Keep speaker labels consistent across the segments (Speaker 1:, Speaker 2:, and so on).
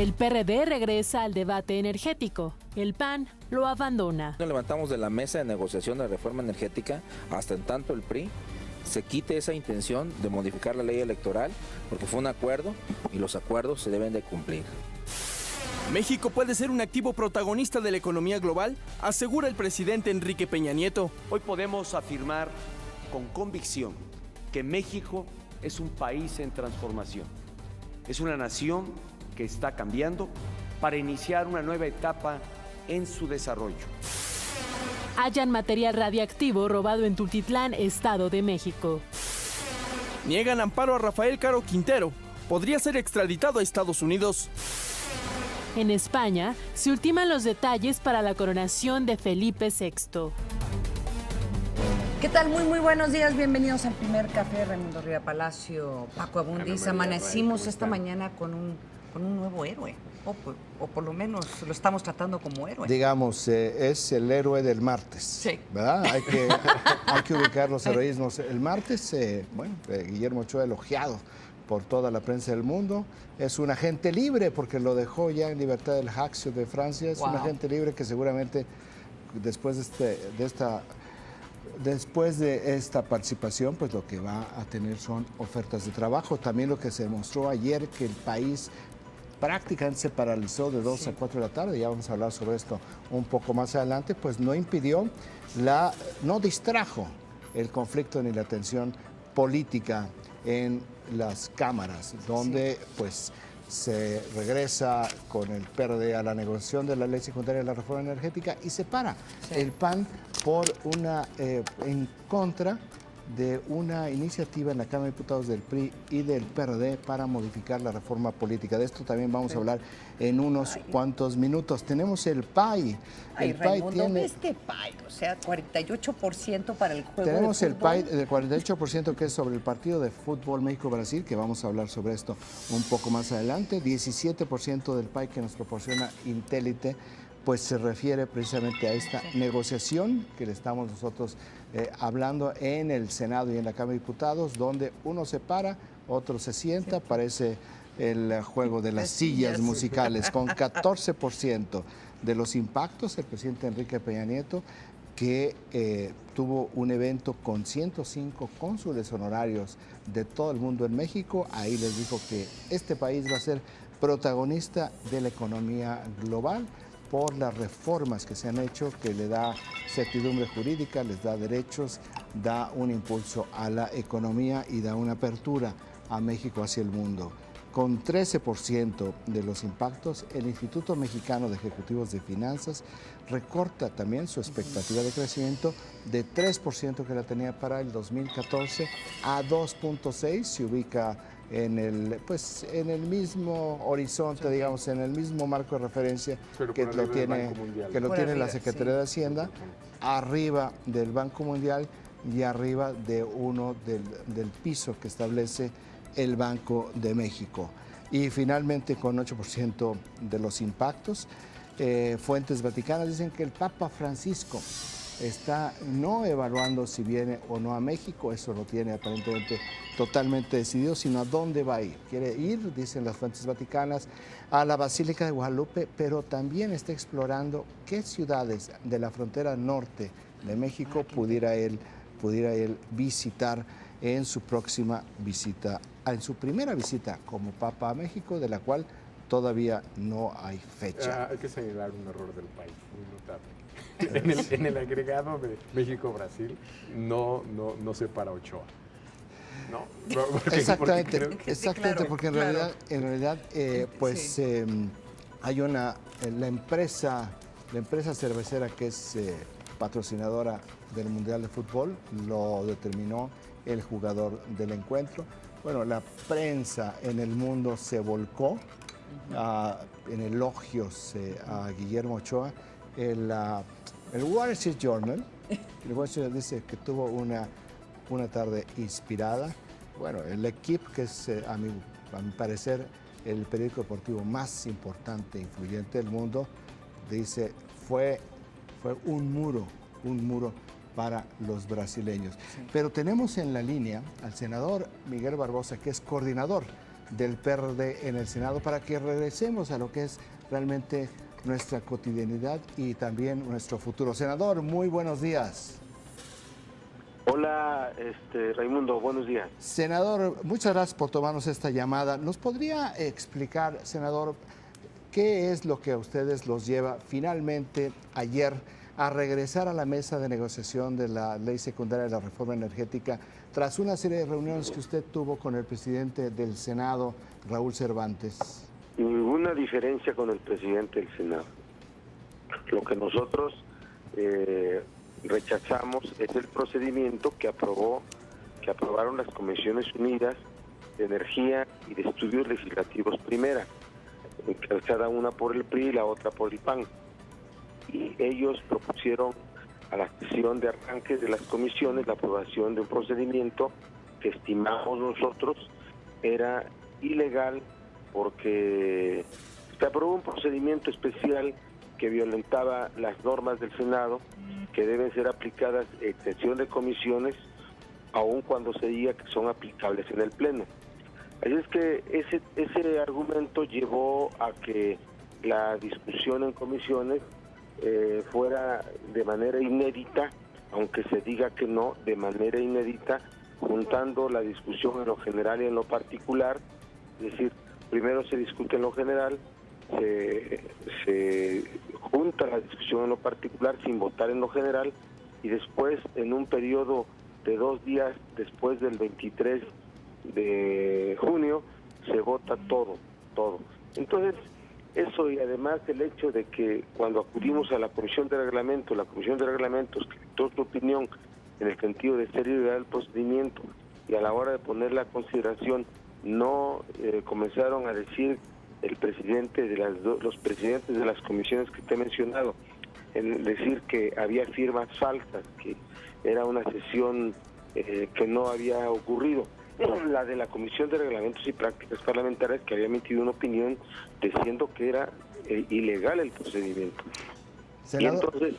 Speaker 1: El PRD regresa al debate energético. El PAN lo abandona.
Speaker 2: Nos levantamos de la mesa de negociación de la reforma energética hasta en tanto el PRI se quite esa intención de modificar la ley electoral, porque fue un acuerdo y los acuerdos se deben de cumplir.
Speaker 3: México puede ser un activo protagonista de la economía global, asegura el presidente Enrique Peña Nieto.
Speaker 4: Hoy podemos afirmar con convicción que México es un país en transformación. Es una nación que está cambiando para iniciar una nueva etapa en su desarrollo.
Speaker 1: Hallan material radiactivo robado en Tultitlán, Estado de México.
Speaker 3: Niegan amparo a Rafael Caro Quintero. Podría ser extraditado a Estados Unidos.
Speaker 1: En España, se ultiman los detalles para la coronación de Felipe VI.
Speaker 5: ¿Qué tal? Muy buenos días. Bienvenidos al primer café. Raimundo Riva Palacio, Paco Abundis. Amanecimos esta mañana con un nuevo héroe. O por lo menos lo estamos tratando como héroe.
Speaker 6: Digamos, es el héroe del martes.
Speaker 5: Sí.
Speaker 6: ¿Verdad? Hay que ubicar los heroísmos. El martes, Guillermo Ochoa elogiado por toda la prensa del mundo. Es un agente libre porque lo dejó ya en libertad del Ajaccio de Francia. Es un agente libre que seguramente después de esta participación, pues lo que va a tener son ofertas de trabajo. También lo que se demostró ayer, que el país prácticamente se paralizó de 2 a 4 de la tarde, ya vamos a hablar sobre esto un poco más adelante, pues no distrajo el conflicto ni la tensión política en las cámaras, donde pues se regresa con el PRD a la negociación de la ley secundaria de la reforma energética y se para el PAN por en contra de una iniciativa en la Cámara de Diputados del PRI y del PRD para modificar la reforma política. De esto también vamos a hablar en unos cuantos minutos. Tenemos el PAI.
Speaker 5: El PAI tiene... este PAI, o sea, 48% para el juego
Speaker 6: Tenemos
Speaker 5: de
Speaker 6: el PAI del 48% que es sobre el partido de fútbol México-Brasil, que vamos a hablar sobre esto un poco más adelante. 17% del PAI que nos proporciona Intélite, pues se refiere precisamente a esta negociación que le estamos nosotros hablando en el Senado y en la Cámara de Diputados, donde uno se para, otro se sienta, parece el juego de las sillas musicales, con 14% de los impactos. El presidente Enrique Peña Nieto, que tuvo un evento con 105 cónsules honorarios de todo el mundo en México, ahí les dijo que este país va a ser protagonista de la economía global por las reformas que se han hecho, que le da certidumbre jurídica, les da derechos, da un impulso a la economía y da una apertura a México hacia el mundo. Con 13% de los impactos, el Instituto Mexicano de Ejecutivos de Finanzas recorta también su expectativa de crecimiento de 3% que la tenía para el 2014 a 2.6%, se ubica en el mismo horizonte, digamos, en el mismo marco de referencia que lo tiene la Secretaría de Hacienda, arriba del Banco Mundial y arriba de del piso que establece el Banco de México. Y finalmente, con 8% de los impactos, fuentes vaticanas dicen que el Papa Francisco está no evaluando si viene o no a México, eso lo tiene aparentemente totalmente decidido, sino a dónde va a ir. Quiere ir, dicen las fuentes vaticanas, a la Basílica de Guadalupe, pero también está explorando qué ciudades de la frontera norte de México pudiera él visitar en su próxima visita, en su primera visita como Papa a México, de la cual todavía no hay fecha.
Speaker 7: Hay que señalar un error del país, muy notable. En el agregado de México-Brasil no separa Ochoa. ¿No?
Speaker 6: Exactamente, porque en realidad hay la empresa cervecera que es patrocinadora del Mundial de Fútbol, lo determinó el jugador del encuentro. Bueno, la prensa en el mundo se volcó en elogios a Guillermo Ochoa. El Wall Street Journal dice que tuvo una tarde inspirada. Bueno, el Equipo, que es a mi parecer el periódico deportivo más importante e influyente del mundo, dice fue un muro para los brasileños. Sí. Pero tenemos en la línea al senador Miguel Barbosa, que es coordinador del PRD en el Senado para que regresemos a lo que es realmente nuestra cotidianidad y también nuestro futuro. Senador, muy buenos días.
Speaker 8: Hola, Raimundo, buenos días.
Speaker 6: Senador, muchas gracias por tomarnos esta llamada. ¿Nos podría explicar, senador, qué es lo que a ustedes los lleva finalmente ayer a regresar a la mesa de negociación de la ley secundaria de la reforma energética tras una serie de reuniones que usted tuvo con el presidente del Senado, Raúl Cervantes?
Speaker 8: Ninguna diferencia con el presidente del Senado. Lo que nosotros rechazamos es el procedimiento que aprobaron las Comisiones Unidas de Energía y de Estudios Legislativos Primera, encabezada una por el PRI y la otra por el PAN. Y ellos propusieron a la sesión de arranque de las comisiones la aprobación de un procedimiento que estimamos nosotros era ilegal porque se aprobó un procedimiento especial que violentaba las normas del Senado, que deben ser aplicadas en sesión de comisiones, aun cuando se diga que son aplicables en el Pleno. Así es que ese argumento llevó a que la discusión en comisiones fuera de manera inédita, aunque se diga que no, de manera inédita, juntando la discusión en lo general y en lo particular. Es decir, primero se discute en lo general, se junta la discusión en lo particular sin votar en lo general, y después, en un periodo de 2 días después del 23 de junio, se vota todo. Entonces, eso, y además el hecho de que cuando acudimos a la Comisión de Reglamentos dictó su opinión en el sentido de ser ilegal el procedimiento, y a la hora de poner la consideración no comenzaron a decir el presidente de los presidentes de las comisiones que te he mencionado, en decir que había firmas falsas, que era una sesión que no había ocurrido. La de la Comisión de Reglamentos y Prácticas Parlamentarias, que había emitido una opinión diciendo que era ilegal el procedimiento.
Speaker 6: Senador,
Speaker 8: y entonces,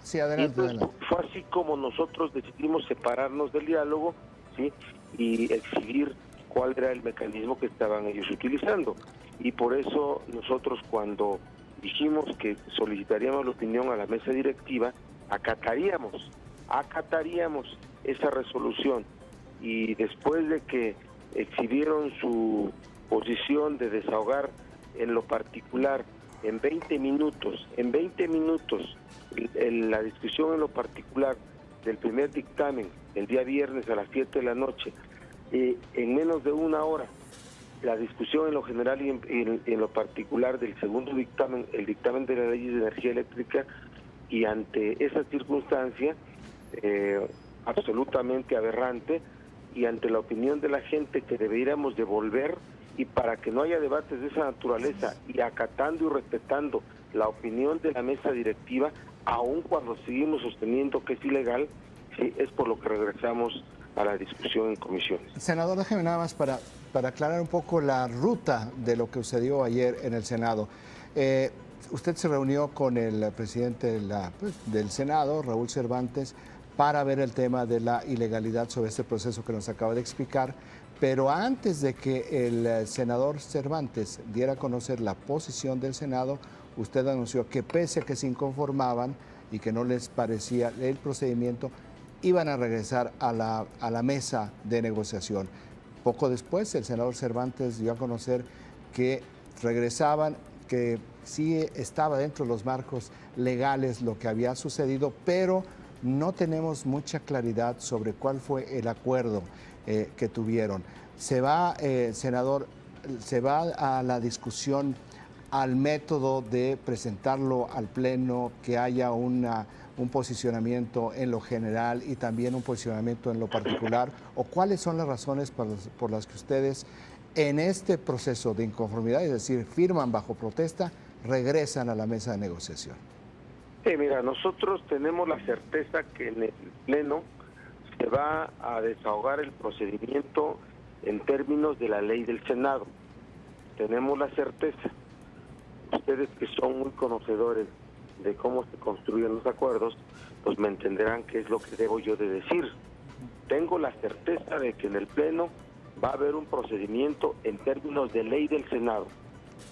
Speaker 6: sí, adelante.
Speaker 8: Fue así como nosotros decidimos separarnos del diálogo, ¿sí?, y exhibir cuál era el mecanismo que estaban ellos utilizando. Y por eso nosotros, cuando dijimos que solicitaríamos la opinión a la mesa directiva, acataríamos esa resolución. Y después de que exhibieron su posición de desahogar en lo particular en 20 minutos, la discusión en lo particular del primer dictamen el día viernes a las 7 de la noche, en menos de 1 hora la discusión en lo general y en lo particular del segundo dictamen, el dictamen de la ley de energía eléctrica, y ante esa circunstancia absolutamente aberrante, y ante la opinión de la gente que deberíamos devolver, y para que no haya debates de esa naturaleza, y acatando y respetando la opinión de la mesa directiva, aun cuando seguimos sosteniendo que es ilegal, sí, es por lo que regresamos a la discusión en comisiones.
Speaker 6: Senador, déjeme nada más para aclarar un poco la ruta de lo que sucedió ayer en el Senado. Usted se reunió con el presidente del Senado, Raúl Cervantes, para ver el tema de la ilegalidad sobre este proceso que nos acaba de explicar, pero antes de que el senador Cervantes diera a conocer la posición del Senado, usted anunció que pese a que se inconformaban y que no les parecía el procedimiento, iban a regresar a la mesa de negociación. Poco después, el senador Cervantes dio a conocer que regresaban, que sí estaba dentro de los marcos legales lo que había sucedido, pero no tenemos mucha claridad sobre cuál fue el acuerdo que tuvieron. Se va, senador, se va a la discusión al método de presentarlo al Pleno, que haya un posicionamiento en lo general y también un posicionamiento en lo particular, o cuáles son las razones por las que ustedes en este proceso de inconformidad, es decir, firman bajo protesta, regresan a la mesa de negociación.
Speaker 8: Mira, nosotros tenemos la certeza que en el Pleno se va a desahogar el procedimiento en términos de la ley del Senado. Tenemos la certeza. Ustedes, que son muy conocedores de cómo se construyen los acuerdos, pues me entenderán qué es lo que debo yo de decir. Tengo la certeza de que en el Pleno va a haber un procedimiento en términos de ley del Senado.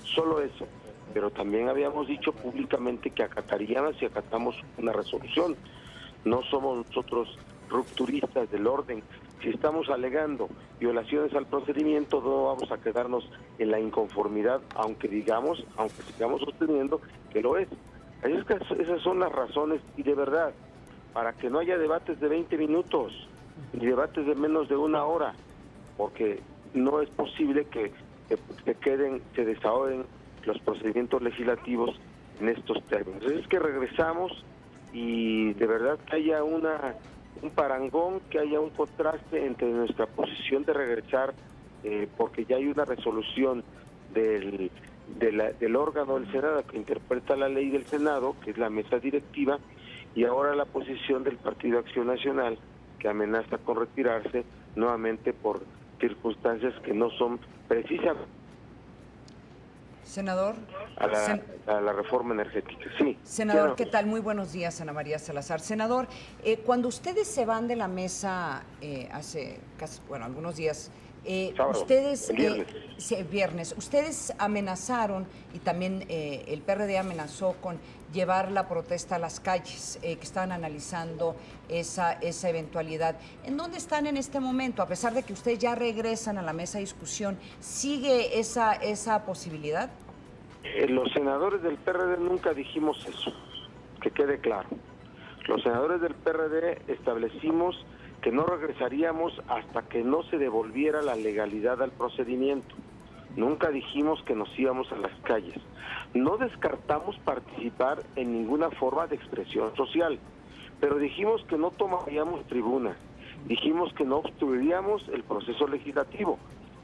Speaker 8: Solo eso. Pero también habíamos dicho públicamente que acataríamos si acatamos una resolución. No somos nosotros rupturistas del orden. Si estamos alegando violaciones al procedimiento, no vamos a quedarnos en la inconformidad, aunque sigamos sosteniendo que lo es. Así es que esas son las razones, y de verdad, para que no haya debates de 20 minutos, ni debates de menos de una hora, porque no es posible que se desahoguen los procedimientos legislativos en estos términos. Es que regresamos y de verdad que haya un parangón, que haya un contraste entre nuestra posición de regresar, porque ya hay una resolución del órgano del Senado que interpreta la ley del Senado, que es la mesa directiva, y ahora la posición del Partido Acción Nacional, que amenaza con retirarse nuevamente por circunstancias que no son precisas.
Speaker 5: Senador.
Speaker 8: A la reforma energética, sí.
Speaker 5: Senador, ¿qué tal? Muy buenos días, Ana María Salazar. Senador, cuando ustedes se van de la mesa hace casi, algunos días,
Speaker 8: sábado,
Speaker 5: ustedes,
Speaker 8: viernes.
Speaker 5: ustedes amenazaron, y también el PRD amenazó con llevar la protesta a las calles, que estaban analizando esa eventualidad. ¿En dónde están en este momento? A pesar de que ustedes ya regresan a la mesa de discusión, ¿sigue esa posibilidad?
Speaker 8: Los senadores del PRD nunca dijimos eso, que quede claro. Los senadores del PRD establecimos que no regresaríamos hasta que no se devolviera la legalidad al procedimiento. Nunca dijimos que nos íbamos a las calles. No descartamos participar en ninguna forma de expresión social, pero dijimos que no tomaríamos tribuna, dijimos que no obstruiríamos el proceso legislativo,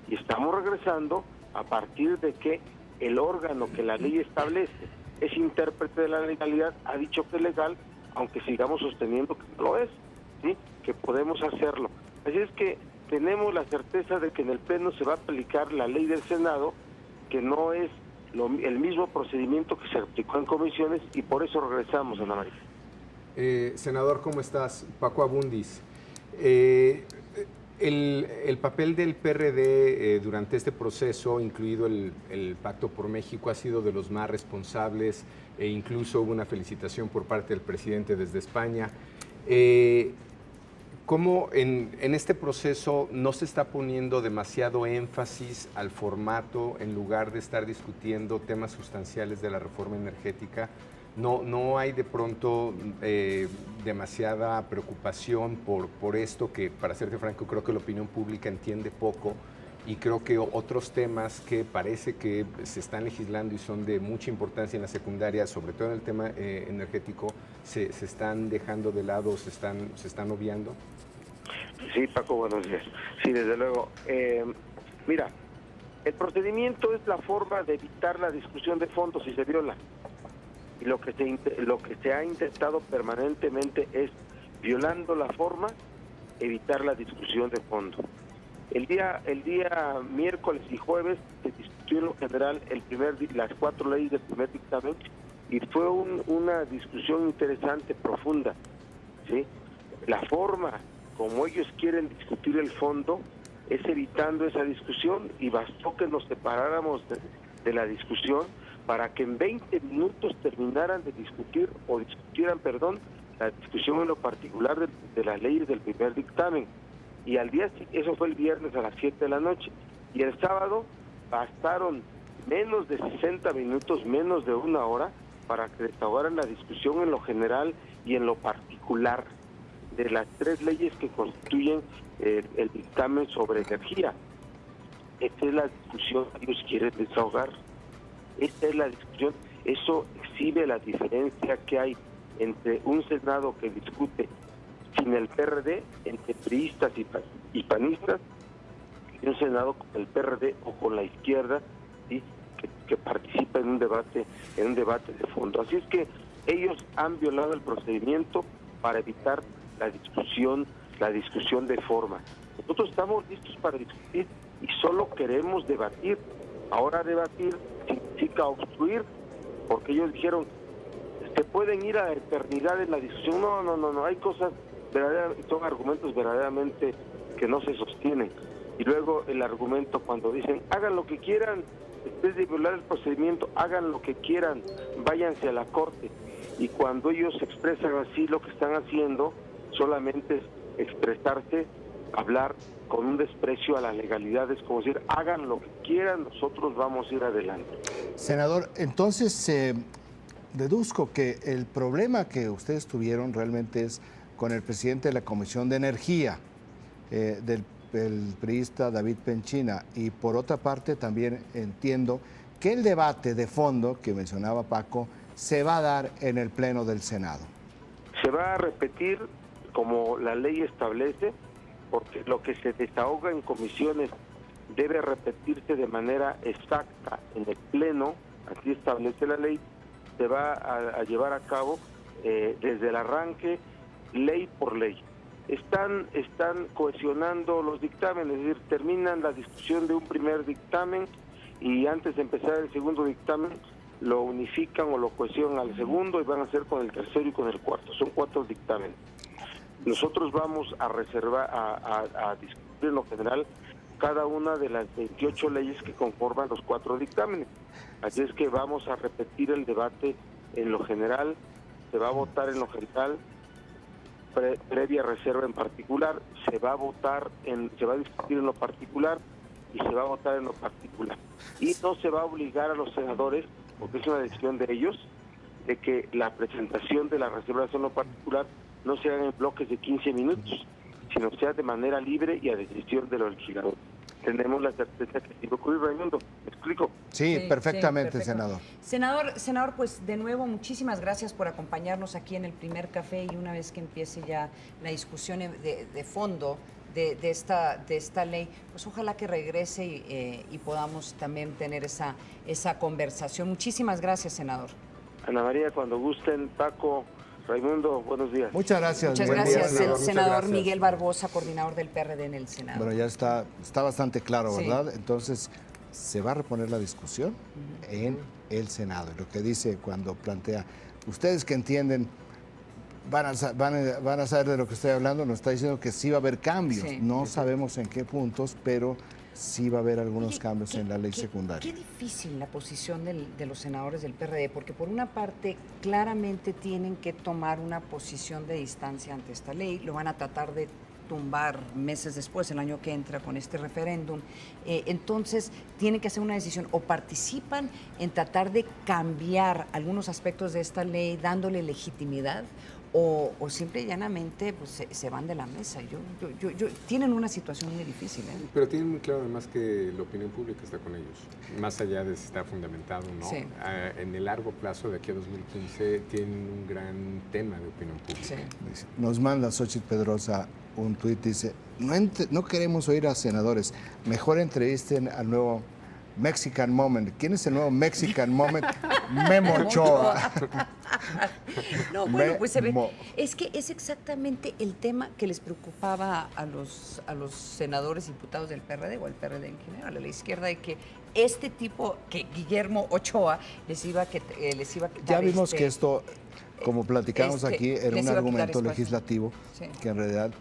Speaker 8: y estamos regresando a partir de que el órgano que la ley establece es intérprete de la legalidad, ha dicho que es legal, aunque sigamos sosteniendo que no lo es, ¿sí? Que podemos hacerlo. Así es que tenemos la certeza de que en el Pleno se va a aplicar la ley del Senado, que no es el mismo procedimiento que se aplicó en comisiones, y por eso regresamos, Ana María.
Speaker 7: Senador, ¿cómo estás? Paco Abundis. El papel del PRD durante este proceso, incluido el Pacto por México, ha sido de los más responsables, e incluso hubo una felicitación por parte del presidente desde España. ¿Cómo en este proceso no se está poniendo demasiado énfasis al formato en lugar de estar discutiendo temas sustanciales de la reforma energética? No hay de pronto demasiada preocupación por esto, que, para serte franco, creo que la opinión pública entiende poco, y creo que otros temas que parece que se están legislando y son de mucha importancia en la secundaria, sobre todo en el tema energético, se están dejando de lado, se están obviando?
Speaker 8: Sí, Paco, buenos días. Sí, desde luego. Mira, el procedimiento es la forma de evitar la discusión de fondo si se viola. Y lo que se ha intentado permanentemente es, violando la forma, evitar la discusión de fondo. El día miércoles y jueves se discutió en lo general las 4 leyes del primer dictamen, y fue una discusión interesante, profunda, ¿sí? La forma como ellos quieren discutir el fondo es evitando esa discusión, y bastó que nos separáramos de la discusión para que en 20 minutos terminaran de discutir, o discutieran, la discusión en lo particular de las leyes del primer dictamen. Y al día, eso fue el viernes a las 7 de la noche, y el sábado bastaron menos de 60 minutos, menos de una hora, para que desahogaran la discusión en lo general y en lo particular de las 3 leyes que constituyen el dictamen sobre energía. Esta es la discusión que ellos quieren desahogar. Esta es la discusión. Eso exhibe la diferencia que hay entre un Senado que discute sin el PRD, entre priistas y panistas, y un Senado con el PRD o con la izquierda, ¿sí? que participa en un debate de fondo. Así es que ellos han violado el procedimiento para evitar la discusión de forma. Nosotros estamos listos para discutir y solo queremos debatir. Ahora debatir significa obstruir, porque ellos dijeron, se pueden ir a la eternidad en la discusión. No, hay cosas verdaderamente, son argumentos verdaderamente que no se sostienen. Y luego el argumento cuando dicen, hagan lo que quieran, después de violar el procedimiento, hagan lo que quieran, váyanse a la corte. Y cuando ellos expresan así, lo que están haciendo solamente es expresarse, hablar con un desprecio a las legalidades, como decir, hagan lo que quieran, nosotros vamos a ir adelante.
Speaker 6: Senador, entonces deduzco que el problema que ustedes tuvieron realmente es con el presidente de la Comisión de Energía, del priista David Penchina, y por otra parte también entiendo que el debate de fondo que mencionaba Paco se va a dar en el Pleno del Senado.
Speaker 8: Se va a repetir como la ley establece, porque lo que se desahoga en comisiones debe repetirse de manera exacta en el Pleno, así establece la ley, se va a llevar a cabo desde el arranque, ley por ley. Están cohesionando los dictámenes, es decir, terminan la discusión de un primer dictamen y antes de empezar el segundo dictamen lo unifican o lo cohesionan al segundo y van a hacer con el tercero y con el cuarto. Son 4 dictámenes. Nosotros vamos a reservar, a discutir en lo general cada una de las 28 leyes que conforman los 4 dictámenes. Así es que vamos a repetir el debate en lo general, se va a votar en lo general, previa reserva en particular, se va a discutir en lo particular y se va a votar en lo particular. Y no se va a obligar a los senadores, porque es una decisión de ellos, de que la presentación de la reservación en lo particular no se haga en bloques de 15 minutos, sino sea de manera libre y a decisión de los legisladores. Tenemos la certeza que sí va a ocurrir, Raimundo. ¿Me explico?
Speaker 6: Sí, perfectamente, senador.
Speaker 5: Senador, pues de nuevo, muchísimas gracias por acompañarnos aquí en el primer café y una vez que empiece ya la discusión de fondo de esta ley, pues ojalá que regrese y podamos también tener esa conversación. Muchísimas gracias, senador.
Speaker 8: Ana María, cuando gusten, Paco, Raimundo, buenos días.
Speaker 6: Muchas gracias.
Speaker 5: Muchas gracias, el senador Miguel Barbosa, coordinador del PRD en el Senado.
Speaker 6: Bueno, ya está bastante claro, ¿verdad? Sí. Entonces, se va a reponer la discusión en el Senado. Lo que dice cuando plantea, ustedes que entienden, van a saber de lo que estoy hablando, nos está diciendo que sí va a haber cambios. Sí, no sabemos en qué puntos, pero sí va a haber algunos cambios en la ley secundaria.
Speaker 5: Qué difícil la posición de los senadores del PRD, porque por una parte claramente tienen que tomar una posición de distancia ante esta ley, lo van a tratar de tumbar meses después, el año que entra con este referéndum, entonces tienen que hacer una decisión, o participan en tratar de cambiar algunos aspectos de esta ley dándole legitimidad, o simple y llanamente pues, se van de la mesa. Tienen una situación muy difícil.
Speaker 7: Pero tienen muy claro además que la opinión pública está con ellos, más allá de si está fundamentado o no. Sí. En el largo plazo, de aquí a 2015, tienen un gran tema de opinión pública.
Speaker 6: Sí. Nos manda Xochitl Pedrosa un tuit, dice, no queremos oír a senadores, mejor entrevisten al nuevo Mexican Moment. ¿Quién es el nuevo Mexican Moment? Memo Ochoa.
Speaker 5: No, bueno, pues se ve. Es que es exactamente el tema que les preocupaba a los senadores, diputados del PRD o al PRD en general, a la izquierda, de que este tipo, que Guillermo Ochoa les iba a quitar.
Speaker 6: Ya vimos que esto, como platicamos aquí, era un argumento legislativo, sí, que en realidad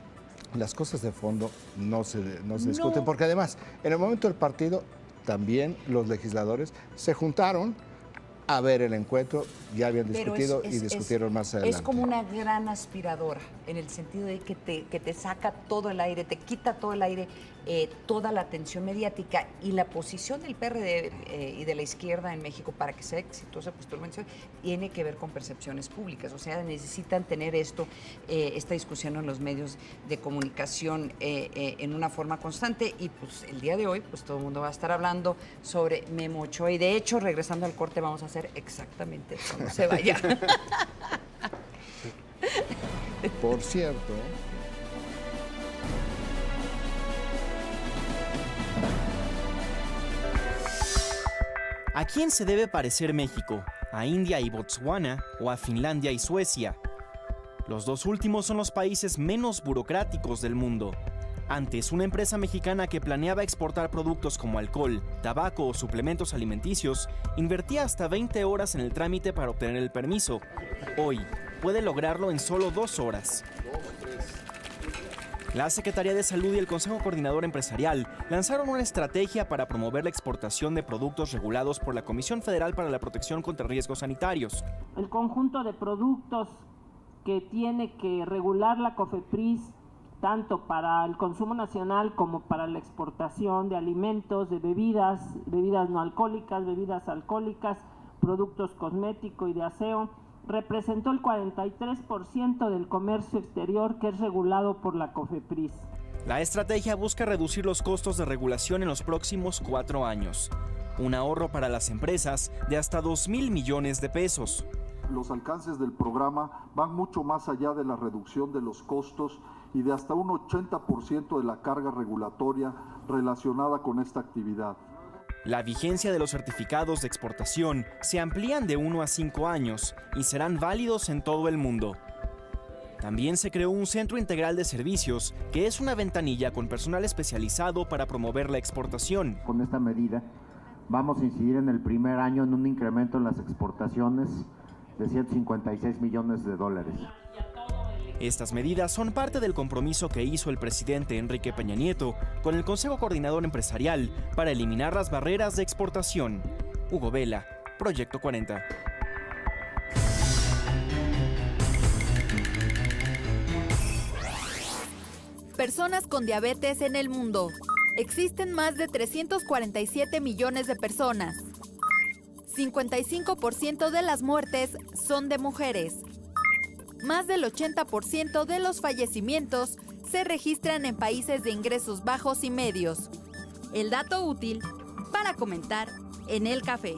Speaker 6: las cosas de fondo no se discuten, porque además, en el momento del partido, también los legisladores se juntaron a ver el encuentro, ya habían discutido y discutieron más adelante.
Speaker 5: Es como una gran aspiradora, en el sentido de que te saca todo el aire, te quita todo el aire, toda la atención mediática, y la posición del PRD y de la izquierda en México para que sea exitosa, pues tú lo mencionas, tiene que ver con percepciones públicas, o sea, necesitan tener esta discusión en los medios de comunicación en una forma constante, y pues el día de hoy pues todo el mundo va a estar hablando sobre Memo Ochoa, y de hecho, regresando al corte, vamos a hacer exactamente eso, no se vaya.
Speaker 6: Por cierto,
Speaker 3: ¿a quién se debe parecer México? ¿A India y Botswana o a Finlandia y Suecia? Los dos últimos son los países menos burocráticos del mundo. Antes, una empresa mexicana que planeaba exportar productos como alcohol, tabaco o suplementos alimenticios invertía hasta 20 horas en el trámite para obtener el permiso. Hoy, puede lograrlo en solo 2 horas. La Secretaría de Salud y el Consejo Coordinador Empresarial lanzaron una estrategia para promover la exportación de productos regulados por la Comisión Federal para la Protección contra Riesgos Sanitarios.
Speaker 9: El conjunto de productos que tiene que regular la COFEPRIS, tanto para el consumo nacional como para la exportación de alimentos, de bebidas no alcohólicas, bebidas alcohólicas, productos cosméticos y de aseo, representó el 43% del comercio exterior que es regulado por la COFEPRIS.
Speaker 3: La estrategia busca reducir los costos de regulación en los próximos 4 años. Un ahorro para las empresas de hasta 2,000 millones de pesos.
Speaker 10: Los alcances del programa van mucho más allá de la reducción de los costos y de hasta un 80% de la carga regulatoria relacionada con esta actividad.
Speaker 3: La vigencia de los certificados de exportación se amplían de 1 a 5 años y serán válidos en todo el mundo. También se creó un centro integral de servicios, que es una ventanilla con personal especializado para promover la exportación.
Speaker 11: Con esta medida vamos a incidir en el primer año en un incremento en las exportaciones de 156 millones de dólares.
Speaker 3: Estas medidas son parte del compromiso que hizo el presidente Enrique Peña Nieto con el Consejo Coordinador Empresarial para eliminar las barreras de exportación. Hugo Vela, Proyecto 40.
Speaker 12: Personas con diabetes en el mundo. Existen más de 347 millones de personas. 55% de las muertes son de mujeres. Más del 80% de los fallecimientos se registran en países de ingresos bajos y medios. El dato útil para comentar en el café.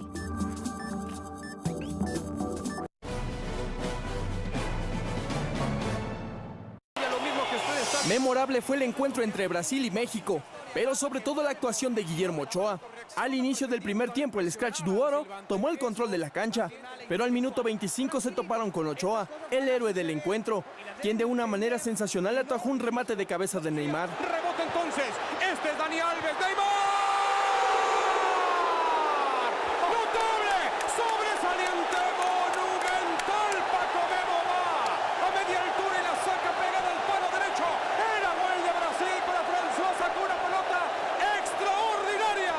Speaker 13: Memorable fue el encuentro entre Brasil y México, pero sobre todo la actuación de Guillermo Ochoa. Al inicio del primer tiempo, el Scratch du Oro tomó el control de la cancha, pero al minuto 25 se toparon con Ochoa, el héroe del encuentro, quien de una manera sensacional atajó un remate de cabeza de Neymar.
Speaker 14: Rebote entonces, este es Dani Alves, Neymar. Notable, sobresaliente, monumental, Paco Memo va a media altura y la saca pegada al palo derecho. Era gol de Brasil para François, sacó una pelota extraordinaria.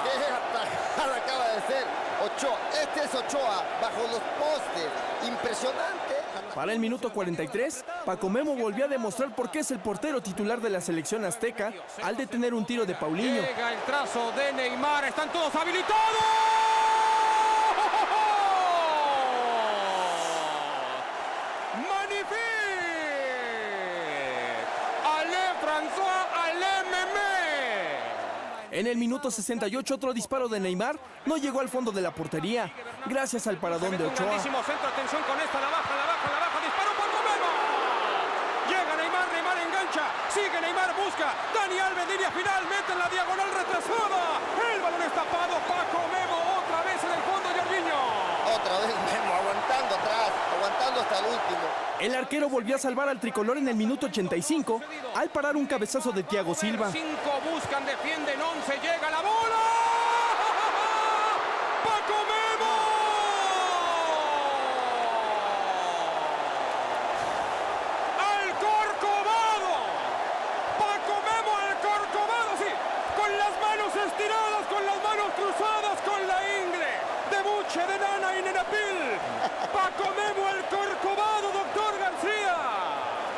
Speaker 15: ¡Qué atajada acaba de ser Ochoa! Este es Ochoa, bajo los postes, impresionante.
Speaker 13: Para el minuto 43, Paco Memo volvió a demostrar por qué es el portero titular de la selección azteca al detener un tiro de Paulinho.
Speaker 14: Llega el trazo de Neymar, están todos habilitados. ¡Magnifique! ¡Allez, François! ¡Allez, Memé!
Speaker 13: En el minuto 68, otro disparo de Neymar no llegó al fondo de la portería, gracias al paradón de Ochoa.
Speaker 14: Grandísimo centro, atención con esta, la baja, disparó Paco Memo. Llega Neymar, Neymar engancha, sigue Neymar, busca, Dani Alves, línea final, mete en la diagonal retrasada. El balón es tapado, Paco Memo, otra vez en el fondo, Jorginho.
Speaker 15: Otra vez Memo, aguantando atrás, aguantando hasta el último.
Speaker 13: El arquero volvió a salvar al tricolor en el minuto 85 al parar un cabezazo de Thiago Silva.
Speaker 14: 5 buscan, defienden, 11, llega la bola. ¡Paco Memo! ¡Al Corcovado! ¡Paco Memo al Corcovado! Sí, con las manos estiradas, con las manos cruzadas, con la ingle de Buche, de Nana y Nenapil. Paco Memo al Corcovado, doctor García.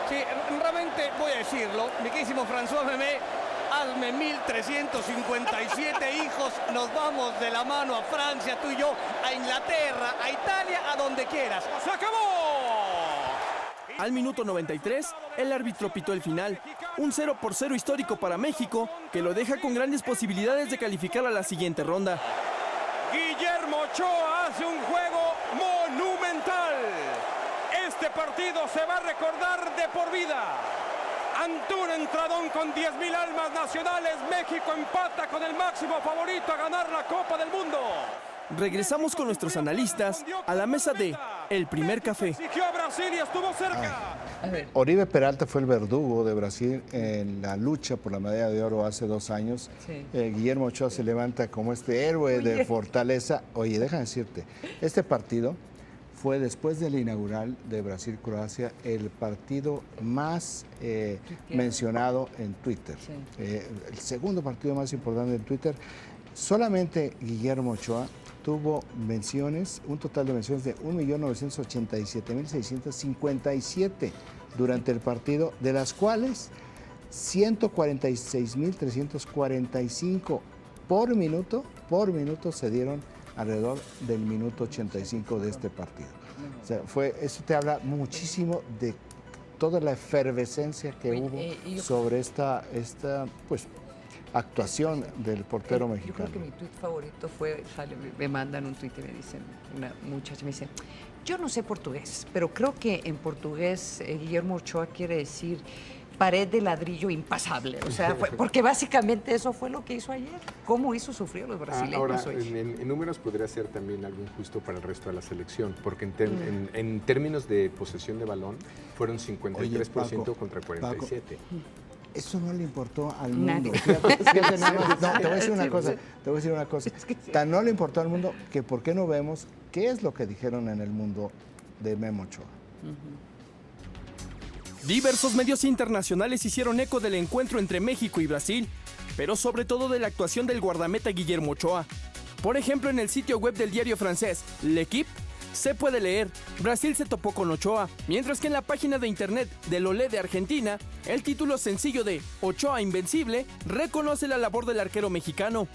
Speaker 16: Sí, realmente voy a decirlo, mi queridísimo François Memé, hazme 1357 hijos, nos vamos de la mano a Francia, tú y yo, a Inglaterra, a Italia, a donde quieras.
Speaker 14: ¡Se acabó!
Speaker 13: Al minuto 93, el árbitro pitó el final. Un 0-0 histórico para México, que lo deja con grandes posibilidades de calificar a la siguiente ronda.
Speaker 14: Guillermo Ochoa hace un juego monumental. Este partido se va a recordar de por vida. Ante un entradón con 10,000 almas nacionales, México empata con el máximo favorito a ganar la Copa del Mundo.
Speaker 13: Regresamos con nuestros analistas a la mesa de El Primer Café.
Speaker 14: Exigió a Brasil y estuvo cerca.
Speaker 6: Oribe Peralta fue el verdugo de Brasil en la lucha por la medalla de oro hace 2 años. Sí. Guillermo Ochoa se levanta como este héroe de fortaleza. Oye, déjame decirte, este partido fue después del inaugural de Brasil-Croacia el partido más mencionado en Twitter. Sí. El segundo partido más importante en Twitter. Solamente Guillermo Ochoa tuvo menciones, un total de menciones de 1.987.657 durante el partido, de las cuales 146.345 por minuto se dieron alrededor del minuto 85 de este partido. O sea, eso te habla muchísimo de toda la efervescencia que hubo sobre esta pues, actuación del portero mexicano.
Speaker 5: Yo creo que mi tuit favorito fue, me mandan un tuit y me dicen, una muchacha me dice, yo no sé portugués, pero creo que en portugués Guillermo Ochoa quiere decir pared de ladrillo impasable, o sea, porque básicamente eso fue lo que hizo ayer. ¿Cómo hizo sufrir a los brasileños?
Speaker 7: Ahora, en números podría ser también algo injusto para el resto de la selección, porque en términos de posesión de balón fueron 53%. Oye, Paco, contra 47%. Paco,
Speaker 6: eso no le importó al mundo. Fíjate, nada más, no, te voy a decir una cosa. Tan no le importó al mundo que ¿por qué no vemos qué es lo que dijeron en el mundo de Memo Ochoa?
Speaker 13: Diversos medios internacionales hicieron eco del encuentro entre México y Brasil, pero sobre todo de la actuación del guardameta Guillermo Ochoa. Por ejemplo, en el sitio web del diario francés L'Equipe se puede leer: Brasil se topó con Ochoa, mientras que en la página de internet del Olé de Argentina, el título sencillo de Ochoa Invencible reconoce la labor del arquero mexicano.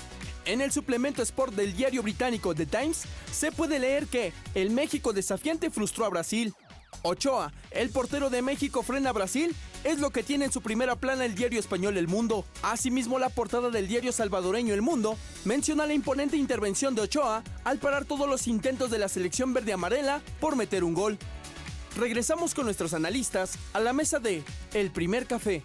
Speaker 13: En el suplemento Sport del diario británico The Times se puede leer que el México desafiante frustró a Brasil. Ochoa, el portero de México, frena a Brasil, es lo que tiene en su primera plana el diario español El Mundo. Asimismo, la portada del diario salvadoreño El Mundo menciona la imponente intervención de Ochoa al parar todos los intentos de la selección verde-amarela por meter un gol. Regresamos con nuestros analistas a la mesa de El Primer Café.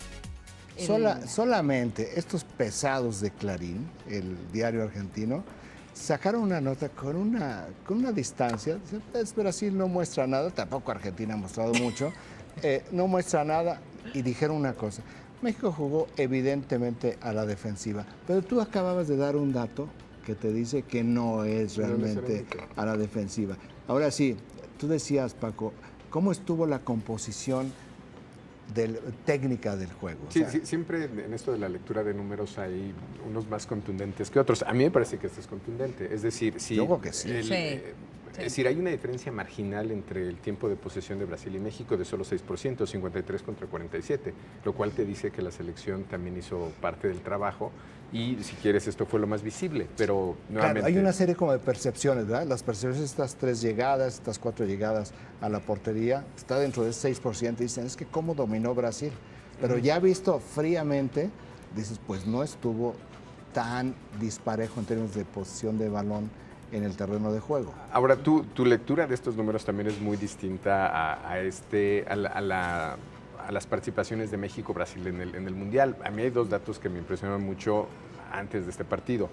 Speaker 6: Solamente estos pesados de Clarín, el diario argentino, sacaron una nota con una distancia. Brasil no muestra nada, tampoco Argentina ha mostrado mucho, no muestra nada, y dijeron una cosa: México jugó evidentemente a la defensiva, pero tú acababas de dar un dato que te dice que no es realmente a la defensiva. Ahora sí, tú decías, Paco, ¿cómo estuvo la composición técnica del juego?
Speaker 7: Sí, sí, siempre en esto de la lectura de números hay unos más contundentes que otros. A mí me parece que este es contundente. Es decir, si
Speaker 6: yo creo que sí.
Speaker 7: Es decir, hay una diferencia marginal entre el tiempo de posesión de Brasil y México de solo 6%, 53 contra 47, lo cual te dice que la selección también hizo parte del trabajo y, si quieres, esto fue lo más visible, pero nuevamente...
Speaker 6: Claro, hay una serie como de percepciones, ¿verdad? Las percepciones, estas 3 llegadas, estas 4 llegadas a la portería, está dentro del 6%, y dicen, es que cómo dominó Brasil. Pero ya visto fríamente, dices, pues no estuvo tan disparejo en términos de posición de balón en el terreno de juego.
Speaker 7: Ahora, tu lectura de estos números también es muy distinta a las participaciones de México-Brasil en el Mundial. A mí hay 2 datos que me impresionan mucho antes de este partido.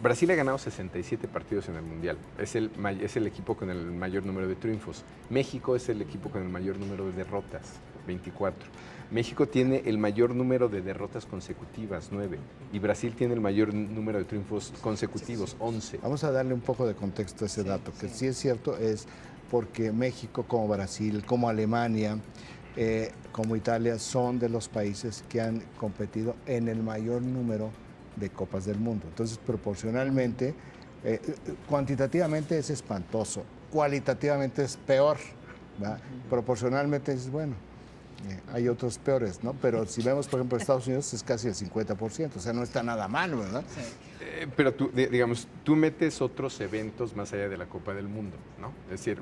Speaker 7: Brasil ha ganado 67 partidos en el Mundial. Es el equipo con el mayor número de triunfos. México es el equipo con el mayor número de derrotas, 24. México tiene el mayor número de derrotas consecutivas, 9. Y Brasil tiene el mayor número de triunfos consecutivos, 11.
Speaker 6: Vamos a darle un poco de contexto a ese dato, que sí es cierto, es porque México, como Brasil, como Alemania, como Italia, son de los países que han competido en el mayor número de Copas del Mundo. Entonces, proporcionalmente, cuantitativamente es espantoso, cualitativamente es peor, ¿verdad? Proporcionalmente es bueno. Hay otros peores, ¿no? Pero si vemos, por ejemplo, Estados Unidos es casi el 50%, o sea, no está nada mal, ¿verdad?
Speaker 7: Sí. Pero tú, digamos, tú metes otros eventos más allá de la Copa del Mundo, ¿no? Es decir,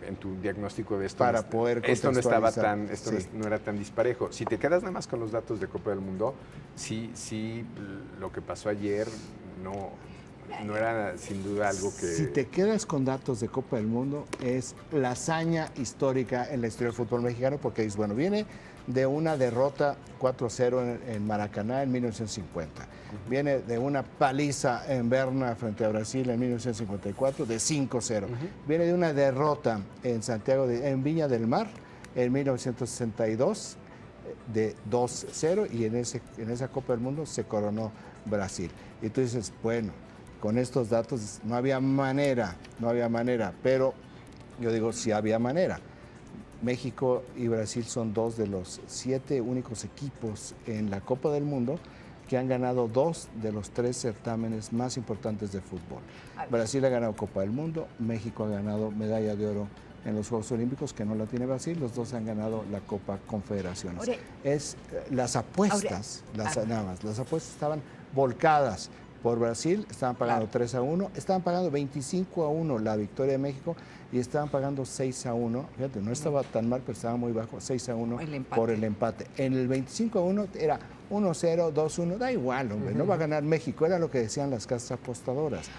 Speaker 7: en tu diagnóstico de esto,
Speaker 6: para poder
Speaker 7: esto no estaba tan, no era tan disparejo. Si te quedas nada más con los datos de Copa del Mundo, sí, lo que pasó ayer no era sin duda algo que...
Speaker 6: Si te quedas con datos de Copa del Mundo, es la hazaña histórica en la historia del fútbol mexicano, porque es, bueno, viene de una derrota 4-0 en Maracaná en 1950. Viene de una paliza en Berna frente a Brasil en 1954 de 5-0. Viene de una derrota en Viña del Mar en 1962 de 2-0, y en esa Copa del Mundo se coronó Brasil. Y tú dices, bueno, con estos datos no había manera, pero Yo digo, sí había manera. México y Brasil son 2 de los 7 únicos equipos en la Copa del Mundo que han ganado 2 de los 3 certámenes más importantes de fútbol. Brasil ha ganado Copa del Mundo, México ha ganado medalla de oro en los Juegos Olímpicos, que no la tiene Brasil, los 2 han ganado la Copa Confederaciones.
Speaker 5: Ahora,
Speaker 6: Las apuestas, las apuestas estaban volcadas por Brasil, estaban pagando 3-1, estaban pagando 25-1 la victoria de México y estaban pagando 6-1. Fíjate, no estaba tan mal, pero estaba muy bajo, 6-1 por el empate. En el 25-1 era 1-0, 2-1, da igual, hombre, no va a ganar México, era lo que decían las casas apostadoras.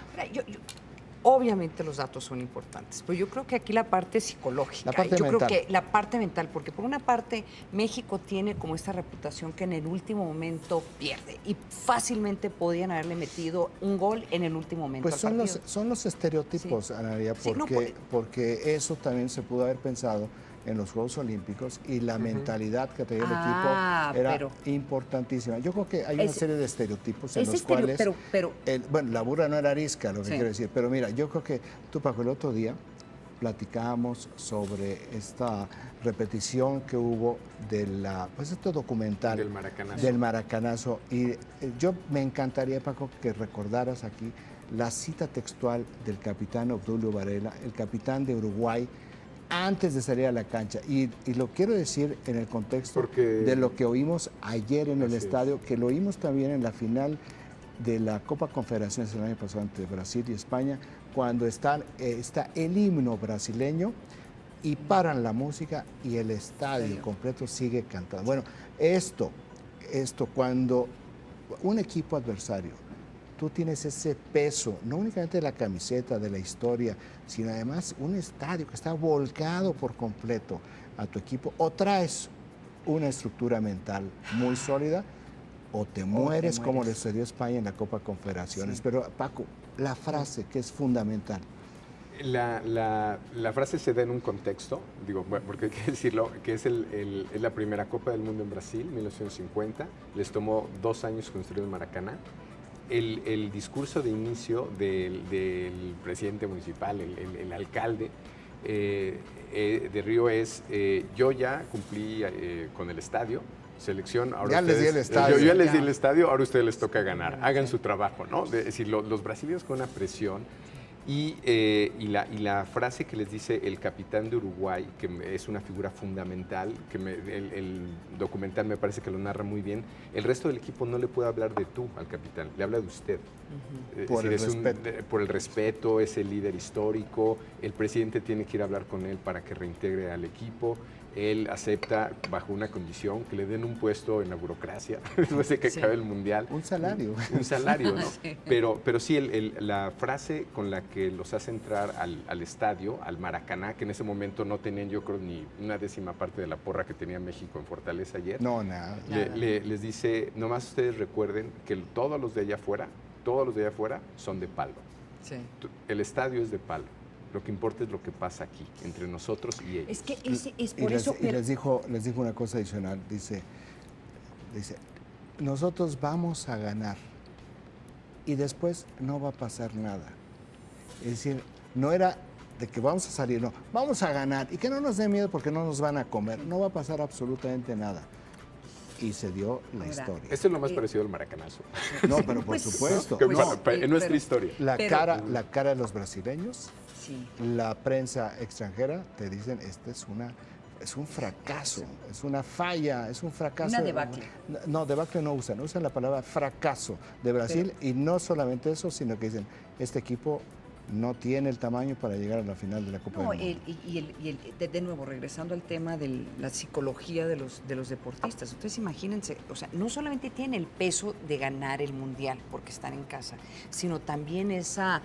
Speaker 5: Obviamente los datos son importantes, pero yo creo que aquí la parte psicológica, creo que la parte mental, porque por una parte México tiene como esta reputación que en el último momento pierde y fácilmente podían haberle metido un gol en el último momento.
Speaker 6: Pues son los estereotipos, Ana María, porque eso también se pudo haber pensado en los Juegos Olímpicos y la mentalidad que tenía el equipo era importantísima. Yo creo que hay una serie de estereotipos en los cuales... bueno, la burra no era arisca, lo que quiero decir, pero mira, yo creo que tú, Paco, el otro día platicábamos sobre esta repetición que hubo de este documental del Maracanazo, y yo me encantaría, Paco, que recordaras aquí la cita textual del capitán Obdulio Varela, el capitán de Uruguay, antes de salir a la cancha. Y lo quiero decir en el contexto de lo que oímos ayer en el estadio, que lo oímos también en la final de la Copa Confederaciones el año pasado entre Brasil y España, cuando está el himno brasileño y paran la música y el estadio completo sigue cantando. Bueno, esto cuando un equipo adversario, tú tienes ese peso, no únicamente de la camiseta, de la historia, sino además un estadio que está volcado por completo a tu equipo, o traes una estructura mental muy sólida, o te mueres como le sucedió a España en la Copa Confederaciones. Pero, Paco, la frase que es fundamental.
Speaker 7: La frase se da en un contexto, digo, bueno, porque hay que decirlo, que es la primera Copa del Mundo en Brasil, 1950, les tomó 2 años construir el Maracaná. El discurso de inicio del presidente municipal, el alcalde de Río es, yo ya cumplí con el estadio, selección, ahora
Speaker 6: les di el estadio.
Speaker 7: Yo ya les di el estadio, ahora a ustedes les toca ganar, hagan su trabajo, ¿no? Es decir, los brasileños con una presión. Y la frase que les dice el capitán de Uruguay, que es una figura fundamental, que el documental me parece que lo narra muy bien, el resto del equipo no le puede hablar de tú al capitán, le habla de usted. Por el respeto, es el líder histórico, el presidente tiene que ir a hablar con él para que reintegre al equipo. Él acepta bajo una condición, que le den un puesto en la burocracia después de que acabe el Mundial.
Speaker 6: Un salario.
Speaker 7: Un salario, ¿no? Sí. Pero sí, la frase con la que los hace entrar al estadio, al Maracaná, que en ese momento no tenían, yo creo, ni una 10ª parte de la porra que tenía México en Fortaleza ayer.
Speaker 6: No, nada.
Speaker 7: Les dice, nomás ustedes recuerden que todos los de allá afuera son de palo.
Speaker 5: Sí.
Speaker 7: El estadio es de palo. Lo que importa es lo que pasa aquí, entre nosotros y ellos.
Speaker 5: Es que es por eso...
Speaker 6: Y les dijo una cosa adicional, dice, nosotros vamos a ganar y después no va a pasar nada. Es decir, no era de que vamos a salir, no, vamos a ganar y que no nos dé miedo porque no nos van a comer, no va a pasar absolutamente nada. Y se dio la historia.
Speaker 7: Esto es lo más parecido al Maracanazo.
Speaker 6: No, pero por supuesto.
Speaker 7: En nuestra historia.
Speaker 6: La cara de los brasileños, la prensa extranjera te dicen, es un fracaso, es una falla, es un fracaso.
Speaker 5: Una debacle.
Speaker 6: No, debacle no usan la palabra fracaso de Brasil, y no solamente eso, sino que dicen, este equipo no tiene el tamaño para llegar a la final de la Copa del Mundo.
Speaker 5: Y de nuevo, regresando al tema de la psicología de los deportistas. Ustedes imagínense, o sea, no solamente tienen el peso de ganar el Mundial porque están en casa, sino también esa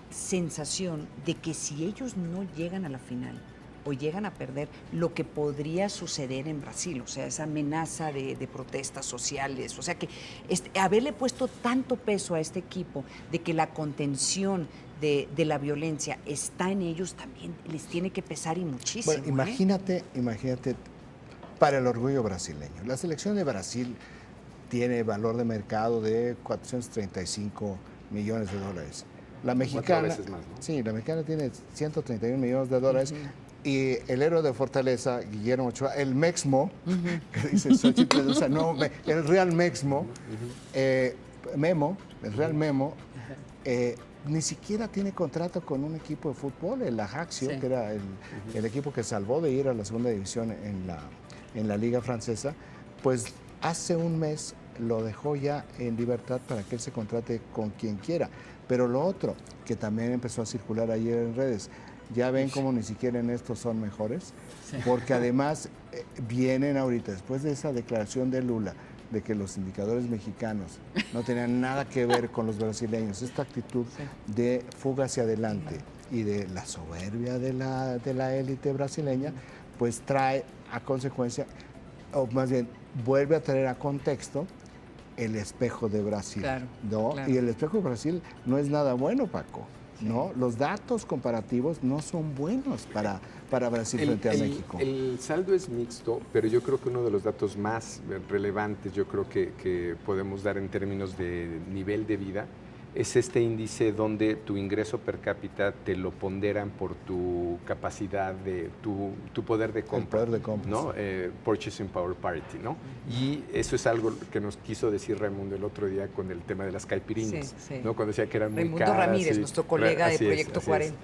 Speaker 5: sensación de que si ellos no llegan a la final o llegan a perder, lo que podría suceder en Brasil, o sea, esa amenaza de protestas sociales, o sea, que haberle puesto tanto peso a este equipo de que la contención de la violencia está en ellos, también les tiene que pesar y muchísimo.
Speaker 6: Bueno, imagínate para el orgullo brasileño. La selección de Brasil tiene valor de mercado de $435 millones. La mexicana,
Speaker 7: 4 veces más, ¿no?
Speaker 6: Sí, la mexicana tiene 131 millones de dólares. Y el héroe de Fortaleza, Guillermo Ochoa, el Mexmo, que dice Xochitl, o sea, no, el Real Mexmo, Memo, el Real Memo, ni siquiera tiene contrato con un equipo de fútbol, el Ajaccio, que era el equipo que salvó de ir a la segunda división en la Liga Francesa, pues hace un mes lo dejó ya en libertad para que él se contrate con quien quiera. Pero lo otro, que también empezó a circular ayer en redes, ya ven cómo ni siquiera en estos son mejores, porque además vienen ahorita, después de esa declaración de Lula, de que los indicadores mexicanos no tenían nada que ver con los brasileños, esta actitud de fuga hacia adelante y de la soberbia de la élite brasileña, pues trae a consecuencia, o más bien vuelve a traer a contexto el espejo de Brasil, ¿no? Claro. Y el espejo de Brasil no es nada bueno, Paco, ¿no? Los datos comparativos no son buenos para Brasil frente a México.
Speaker 7: El saldo es mixto, pero yo creo que uno de los datos más relevantes, yo creo que podemos dar en términos de nivel de vida, es este índice donde tu ingreso per cápita te lo ponderan por tu capacidad de, tu poder de compra.
Speaker 6: El poder de compra.
Speaker 7: ¿No? Purchasing Power Parity, ¿no? Y eso es algo que nos quiso decir Raimundo el otro día con el tema de las caipiriñas, ¿no? Cuando decía que eran muy caras.
Speaker 5: Raimundo Ramírez, nuestro colega de Proyecto 40.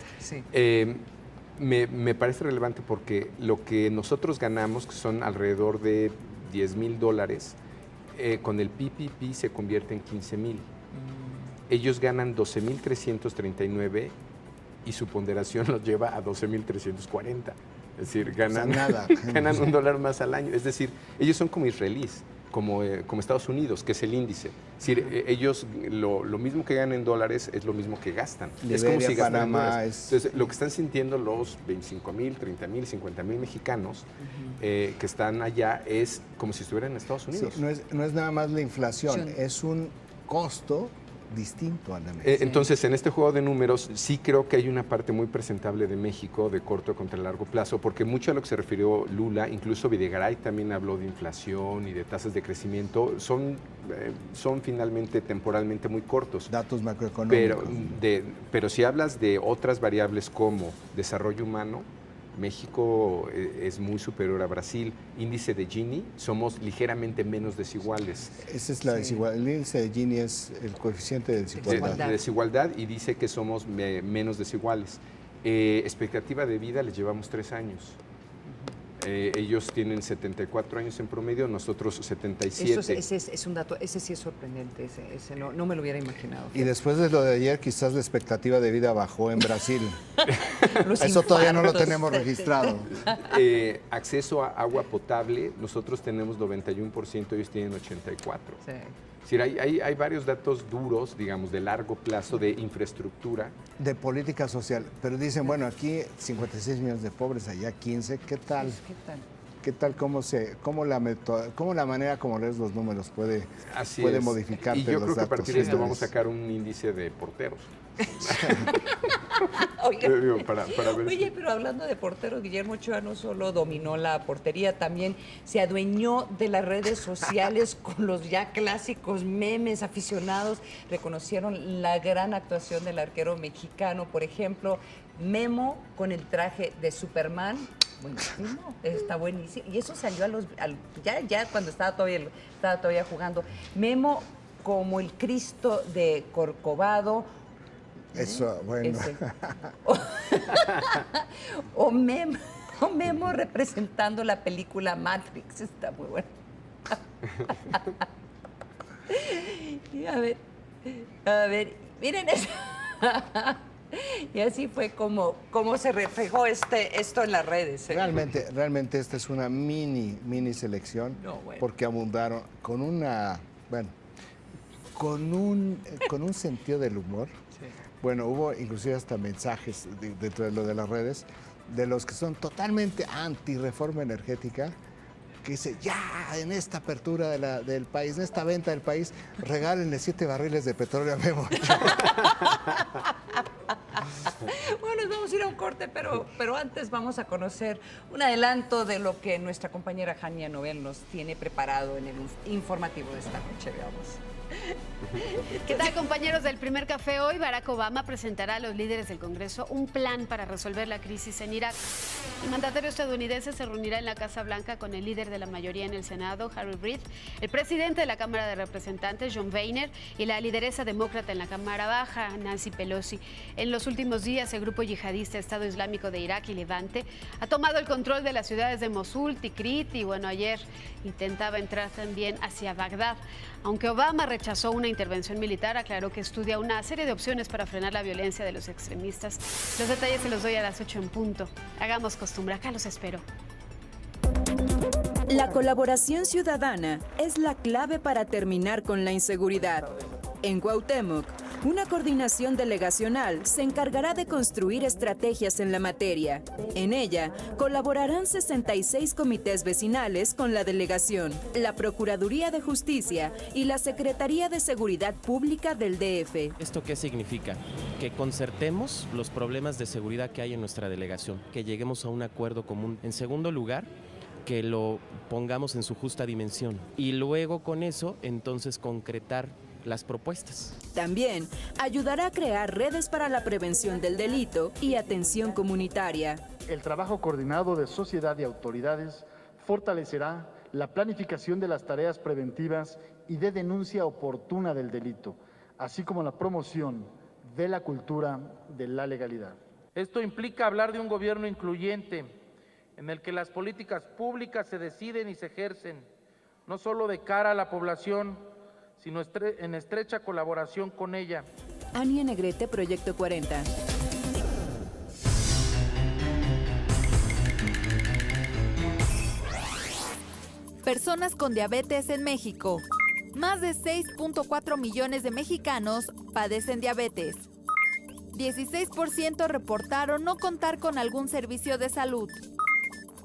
Speaker 7: Me parece relevante porque lo que nosotros ganamos, que son alrededor de $10,000, con el PPP se convierte en 15,000. Ellos ganan 12,339 y su ponderación los lleva a 12,340. Es decir, ganan $1 más al año. Es decir, ellos son como israelíes, como Estados Unidos, que es el índice. Es decir, ellos lo mismo que ganan en dólares es lo mismo que gastan.
Speaker 6: Liberia,
Speaker 7: es como si gastaran en
Speaker 6: Panamá,
Speaker 7: dólares. Entonces, lo que están sintiendo los 25,000, 30,000, 50,000 mexicanos que están allá es como si estuvieran en Estados Unidos.
Speaker 6: Sí, no es nada más la inflación, es un costo distinto a la
Speaker 7: Entonces, en este juego de números, sí creo que hay una parte muy presentable de México de corto contra largo plazo, porque mucho a lo que se refirió Lula, incluso Videgaray también habló de inflación y de tasas de crecimiento, son finalmente temporalmente muy cortos.
Speaker 6: Datos macroeconómicos.
Speaker 7: Pero si hablas de otras variables como desarrollo humano, México es muy superior a Brasil. Índice de Gini, somos ligeramente menos desiguales.
Speaker 6: Esa es la desigualdad. El índice de Gini es el coeficiente de desigualdad.
Speaker 7: De desigualdad, y dice que somos menos desiguales. Expectativa de vida les llevamos 3 años. Ellos tienen 74 años en promedio, nosotros 77.
Speaker 5: Ese es un dato, ese sí es sorprendente, ese no me lo hubiera imaginado.
Speaker 6: Y después de lo de ayer, quizás la expectativa de vida bajó en Brasil. Eso todavía no lo tenemos registrado.
Speaker 7: Acceso a agua potable, nosotros tenemos 91%, ellos tienen 84%. Sí. Es decir, hay varios datos duros, digamos, de largo plazo, de infraestructura.
Speaker 6: De política social. Pero dicen, bueno, aquí 56 millones de pobres, allá 15, ¿qué tal? ¿Qué tal? ¿Cómo la manera como lees los números puede modificarte los datos?
Speaker 7: Y yo creo que a partir de esto vamos a sacar un índice de porteros.
Speaker 5: Oye, pero hablando de porteros, Guillermo Ochoa no solo dominó la portería, también se adueñó de las redes sociales con los ya clásicos memes. Aficionados reconocieron la gran actuación del arquero mexicano. Por ejemplo, Memo con el traje de Superman. Buenísimo, está buenísimo. Y eso salió ya cuando estaba todavía jugando. Memo como el Cristo de Corcovado.
Speaker 6: Eso, bueno.
Speaker 5: O Memo representando la película Matrix, está muy bueno. A ver, miren eso. Y así fue como se reflejó esto en las redes.
Speaker 6: Realmente esta es una mini selección, porque abundaron con un sentido del humor. Bueno, hubo inclusive hasta mensajes dentro de lo de las redes de los que son totalmente anti-reforma energética, que dice, ya en esta apertura del país, en esta venta del país, regálenle 7 barriles de petróleo a Memo.
Speaker 5: Bueno, nos vamos a ir a un corte, pero antes vamos a conocer un adelanto de lo que nuestra compañera Jania Novel nos tiene preparado en el informativo de esta noche. Veamos.
Speaker 17: ¿Qué tal, compañeros del Primer Café? Hoy Barack Obama presentará a los líderes del Congreso un plan para resolver la crisis en Irak. El mandatario estadounidense se reunirá en la Casa Blanca con el líder de la mayoría en el Senado, Harry Reid, el presidente de la Cámara de Representantes, John Boehner, y la lideresa demócrata en la Cámara Baja, Nancy Pelosi. En los últimos días, el grupo yihadista Estado Islámico de Irak y Levante ha tomado el control de las ciudades de Mosul, Tikrit y, ayer intentaba entrar también hacia Bagdad. Aunque Obama rechazó una intervención militar, aclaró que estudia una serie de opciones para frenar la violencia de los extremistas. Los detalles se los doy a las 8 en punto. Hagamos costumbre, acá los espero.
Speaker 18: La colaboración ciudadana es la clave para terminar con la inseguridad. En Cuauhtémoc, una coordinación delegacional se encargará de construir estrategias en la materia. En ella, colaborarán 66 comités vecinales con la delegación, la Procuraduría de Justicia y la Secretaría de Seguridad Pública del DF.
Speaker 19: ¿Esto qué significa? Que concertemos los problemas de seguridad que hay en nuestra delegación, que lleguemos a un acuerdo común. En segundo lugar, que lo pongamos en su justa dimensión y luego con eso, entonces, concretar las propuestas.
Speaker 18: También ayudará a crear redes para la prevención del delito y atención comunitaria.
Speaker 20: El trabajo coordinado de sociedad y autoridades fortalecerá la planificación de las tareas preventivas y de denuncia oportuna del delito, así como la promoción de la cultura de la legalidad.
Speaker 21: Esto implica hablar de un gobierno incluyente, en el que las políticas públicas se deciden y se ejercen, no solo de cara a la población, sino en estrecha colaboración con ella.
Speaker 18: Ania Negrete, Proyecto 40.
Speaker 12: Personas con diabetes en México. Más de 6.4 millones de mexicanos padecen diabetes. 16% reportaron no contar con algún servicio de salud.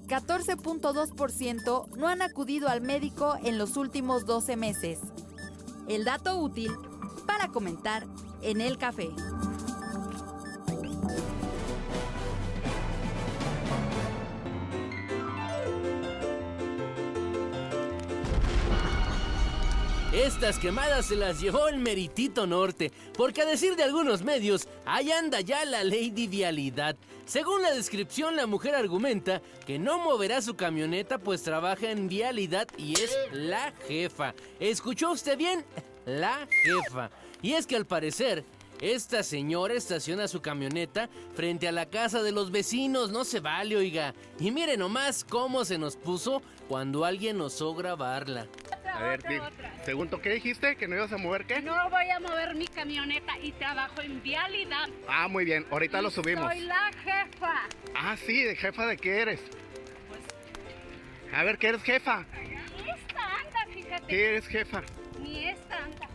Speaker 12: 14.2% no han acudido al médico en los últimos 12 meses. El dato útil para comentar en el café.
Speaker 22: Estas quemadas se las llevó el meritito norte, porque a decir de algunos medios, ahí anda ya la ley de vialidad. Según la descripción, la mujer argumenta que no moverá su camioneta pues trabaja en vialidad y es la jefa. ¿Escuchó usted bien? La jefa. Y es que al parecer, esta señora estaciona su camioneta frente a la casa de los vecinos. No se vale, oiga. Y mire nomás cómo se nos puso cuando alguien osó grabarla.
Speaker 23: A ver, segundo, ¿qué dijiste? ¿Que no ibas a mover qué?
Speaker 24: No voy a mover mi camioneta y trabajo en vialidad.
Speaker 23: Ah, muy bien, ahorita lo subimos.
Speaker 24: Soy la jefa.
Speaker 23: Ah, sí, ¿de jefa de qué eres? A ver, ¿qué eres jefa?
Speaker 24: Ni esta anda, fíjate.
Speaker 23: ¿Qué eres jefa?
Speaker 24: Ni esta anda.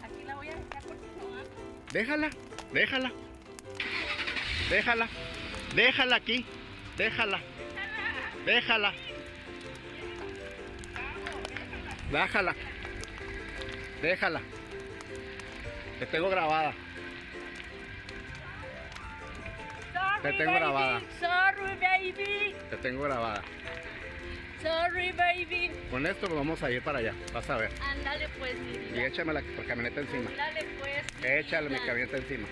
Speaker 24: Aquí la voy a dejar porque no anda.
Speaker 23: Déjala. Déjala aquí. Déjala. Déjala. Te tengo grabada.
Speaker 24: Sorry, baby.
Speaker 23: Te tengo grabada.
Speaker 24: Sorry, baby.
Speaker 23: Con esto nos vamos a ir para allá. Vas a ver.
Speaker 24: Ándale pues, mi vida.
Speaker 23: Y échame la camioneta encima.
Speaker 24: Ándale pues.
Speaker 23: Échale mi camioneta encima.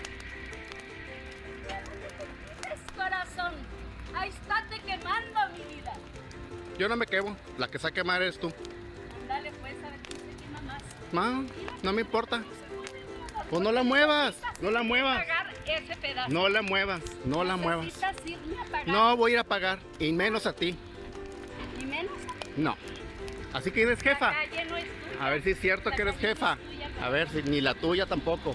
Speaker 24: Es corazón. Ahí está te quemando, mi vida.
Speaker 23: Yo no me quemo. La que se va a quemar eres tú.
Speaker 24: Ándale pues, a ver quién se quema más.
Speaker 23: No me importa. Pues no la muevas. No la muevas.
Speaker 24: Ese pedazo.
Speaker 23: No la muevas.
Speaker 24: Necesitas irme a pagar.
Speaker 23: No voy a ir a pagar. Y menos a ti.
Speaker 24: ¿Y menos a ti?
Speaker 23: No. Así que eres jefa.
Speaker 24: La calle no es tuya.
Speaker 23: A ver si es cierto que eres jefa. A ver si ni la tuya tampoco.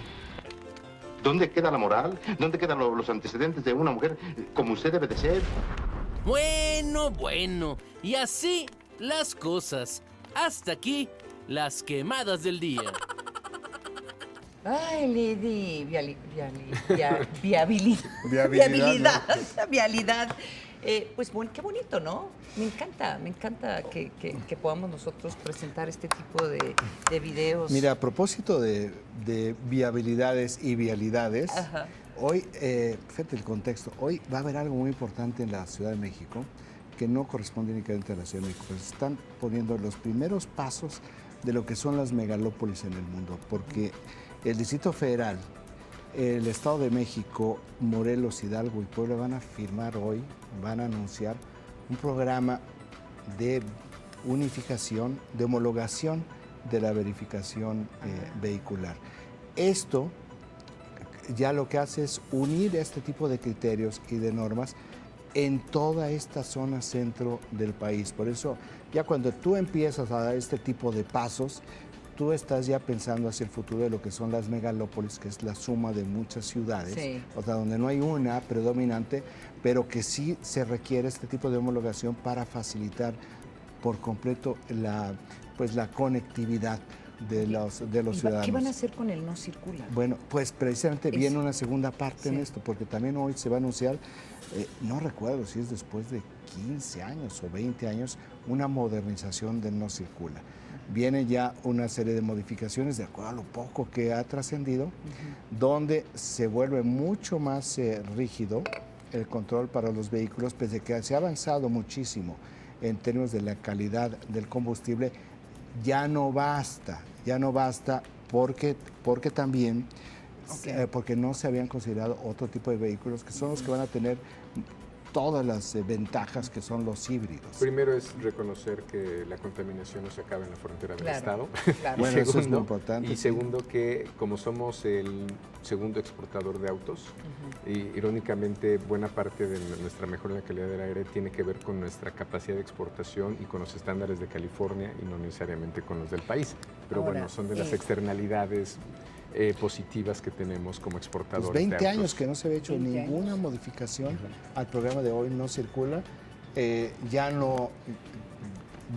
Speaker 25: ¿Dónde queda la moral? ¿Dónde quedan los antecedentes de una mujer como usted debe de ser?
Speaker 22: Bueno. Y así las cosas. Hasta aquí las quemadas del día.
Speaker 5: Ay, Lady, vialidad. Pues qué bonito, ¿no? Me encanta que podamos nosotros presentar este tipo de videos.
Speaker 6: Mira, a propósito de viabilidades y vialidades, ajá, hoy, fíjate el contexto, hoy va a haber algo muy importante en la Ciudad de México que no corresponde únicamente a la Ciudad de México, pues están poniendo los primeros pasos de lo que son las megalópolis en el mundo, porque el Distrito Federal, el Estado de México, Morelos, Hidalgo y Puebla van a firmar hoy, van a anunciar un programa de unificación, de homologación de la verificación vehicular. Esto ya lo que hace es unir este tipo de criterios y de normas en toda esta zona centro del país. Por eso, ya cuando tú empiezas a dar este tipo de pasos, tú estás ya pensando hacia el futuro de lo que son las megalópolis, que es la suma de muchas ciudades, o sea, donde no hay una predominante, pero que sí se requiere este tipo de homologación para facilitar por completo la conectividad de los ciudadanos.
Speaker 5: ¿Qué van a hacer con el no circula?
Speaker 6: Bueno, pues precisamente viene una segunda parte en esto, porque también hoy se va a anunciar, no recuerdo si es después de 15 años o 20 años, una modernización del no circula. Viene ya una serie de modificaciones de acuerdo a lo poco que ha trascendido, donde se vuelve mucho más rígido el control para los vehículos, pese a que se ha avanzado muchísimo en términos de la calidad del combustible. Ya no basta porque también, porque no se habían considerado otro tipo de vehículos que son los que van a tener todas las ventajas que son los híbridos.
Speaker 7: Primero es reconocer que la contaminación no se acaba en la frontera del Estado.
Speaker 6: Claro. Bueno, eso es muy importante.
Speaker 7: Y segundo, que como somos el segundo exportador de autos, y irónicamente buena parte de nuestra mejora en la calidad del aire tiene que ver con nuestra capacidad de exportación y con los estándares de California y no necesariamente con los del país. Pero bueno, son de las externalidades positivas que tenemos como exportadores.
Speaker 6: Pues 20 años que no se había hecho ninguna modificación al programa de Hoy No Circula. Ya no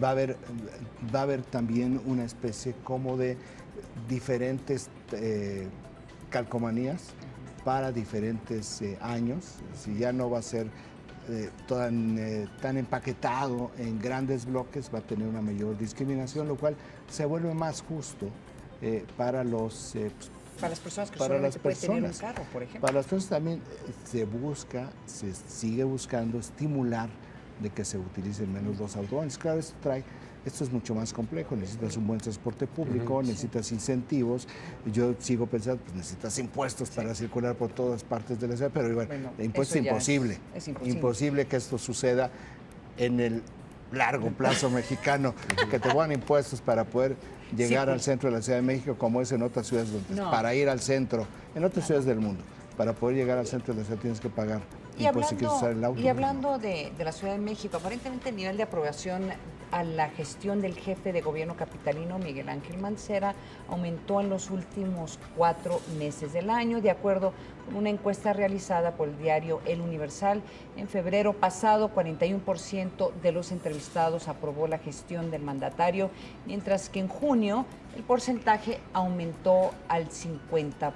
Speaker 6: va a haber también una especie como de diferentes calcomanías para diferentes años. Si ya no va a ser tan empaquetado en grandes bloques, va a tener una mayor discriminación, lo cual se vuelve más justo para las personas que solamente pueden tener un carro, por ejemplo. Para las personas también se sigue buscando estimular de que se utilicen menos los automóviles. Claro, esto es mucho más complejo, necesitas un buen transporte público, necesitas incentivos. Yo sigo pensando, pues necesitas impuestos para circular por todas partes de la ciudad, pero igual, impuestos es imposible. Es imposible que esto suceda en el largo plazo mexicano, que te pongan impuestos para poder llegar al centro de la Ciudad de México, como es en otras ciudades, para ir al centro, en otras ciudades del mundo, para poder llegar al centro de la ciudad tienes que pagar impuestos y quieres usar el auto.
Speaker 5: Y hablando de la Ciudad de México, aparentemente el nivel de aprobación a la gestión del jefe de gobierno capitalino, Miguel Ángel Mancera, aumentó en los últimos 4 meses del año, de acuerdo con una encuesta realizada por el diario El Universal. En febrero pasado, 41% de los entrevistados aprobó la gestión del mandatario, mientras que en junio el porcentaje aumentó al 50%.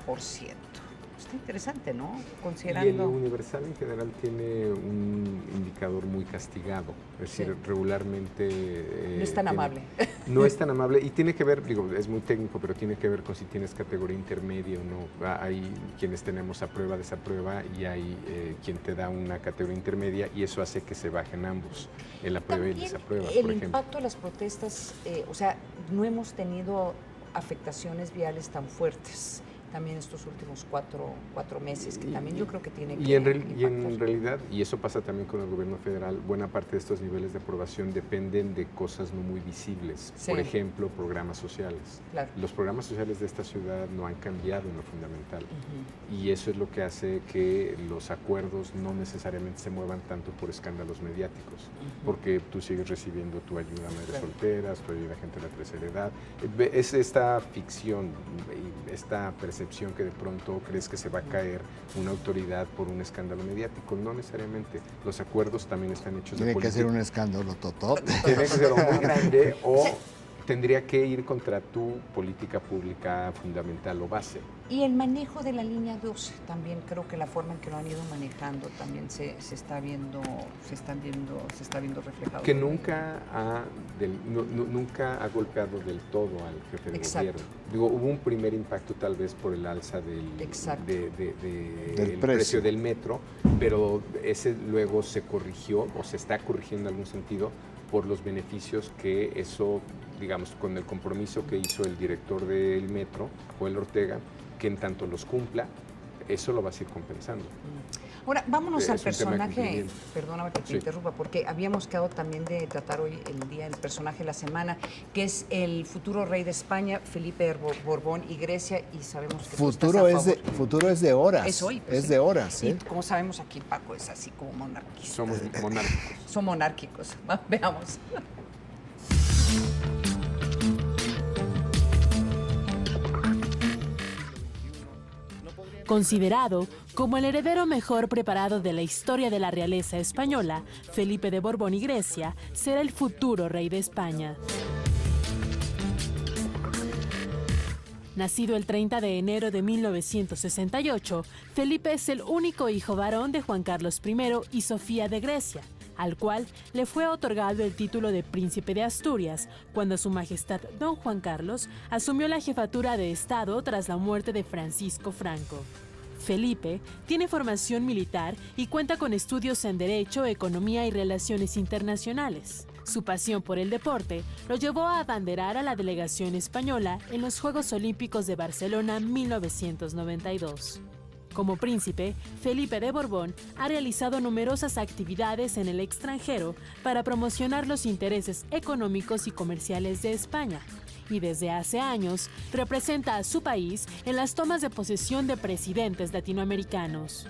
Speaker 5: Está interesante, ¿no? Considerando...
Speaker 7: Y el Universal en general tiene un indicador muy castigado, es decir, regularmente...
Speaker 5: no es tan amable.
Speaker 7: No es tan amable y tiene que ver, digo, es muy técnico, pero tiene que ver con si tienes categoría intermedia o no. Hay quienes tenemos aprueba, desaprueba y hay quien te da una categoría intermedia y eso hace que se bajen ambos, el aprueba y el desaprueba, por ejemplo.
Speaker 5: El impacto de las protestas, o sea, no hemos tenido afectaciones viales tan fuertes. También estos últimos cuatro meses, que también yo creo que tiene que impactar.
Speaker 7: Y en realidad, y eso pasa también con el gobierno federal, buena parte de estos niveles de aprobación dependen de cosas no muy visibles. Sí. Por ejemplo, programas sociales. Claro. Los programas sociales de esta ciudad no han cambiado en lo fundamental. Y eso es lo que hace que los acuerdos no necesariamente se muevan tanto por escándalos mediáticos. Porque tú sigues recibiendo tu ayuda a madres solteras, tu ayuda a gente de la tercera edad. Es esta ficción, esta percepción que de pronto crees que se va a caer una autoridad por un escándalo mediático. No necesariamente. Los acuerdos también están hechos de política.
Speaker 6: Tiene que ser un escándalo totote.
Speaker 7: Tiene que ser muy grande o tendría que ir contra tu política pública fundamental o base.
Speaker 5: Y el manejo de la línea 12, también creo que la forma en que lo han ido manejando también se está viendo reflejado.
Speaker 7: Que nunca ha golpeado del todo al jefe de gobierno. Digo, hubo un primer impacto tal vez por el alza del precio del metro, pero ese luego se corrigió o se está corrigiendo en algún sentido por los beneficios que eso digamos, con el compromiso que hizo el director del metro, Joel Ortega, que en tanto los cumpla, eso lo vas a ir compensando.
Speaker 5: Ahora, vámonos al
Speaker 7: Es un tema de
Speaker 5: personaje,
Speaker 7: cumplimiento.
Speaker 5: perdóname que te
Speaker 7: Sí.
Speaker 5: interrumpa, porque habíamos quedado también de tratar hoy el día del personaje de la semana, que es el futuro rey de España, Felipe Borbón y Grecia, y sabemos que tú estás a favor.
Speaker 6: Futuro es de horas.
Speaker 5: Es hoy, pues,
Speaker 6: es
Speaker 5: sí.
Speaker 6: de horas.
Speaker 5: Y como sabemos aquí, Paco es así como monarquista.
Speaker 7: Somos monárquicos.
Speaker 5: Son monárquicos. Veamos.
Speaker 1: Considerado como el heredero mejor preparado de la historia de la realeza española, Felipe de Borbón y Grecia será el futuro rey de España. Nacido el 30 de enero de 1968, Felipe es el único hijo varón de Juan Carlos I y Sofía de Grecia, al cual le fue otorgado el título de Príncipe de Asturias cuando Su Majestad Don Juan Carlos asumió la jefatura de Estado tras la muerte de Francisco Franco. Felipe tiene formación militar y cuenta con estudios en Derecho, Economía y Relaciones Internacionales. Su pasión por el deporte lo llevó a abanderar a la delegación española en los Juegos Olímpicos de Barcelona 1992. Como príncipe, Felipe de Borbón ha realizado numerosas actividades en el extranjero para promocionar los intereses económicos y comerciales de España, y desde hace años representa a su país en las tomas de posesión de presidentes latinoamericanos.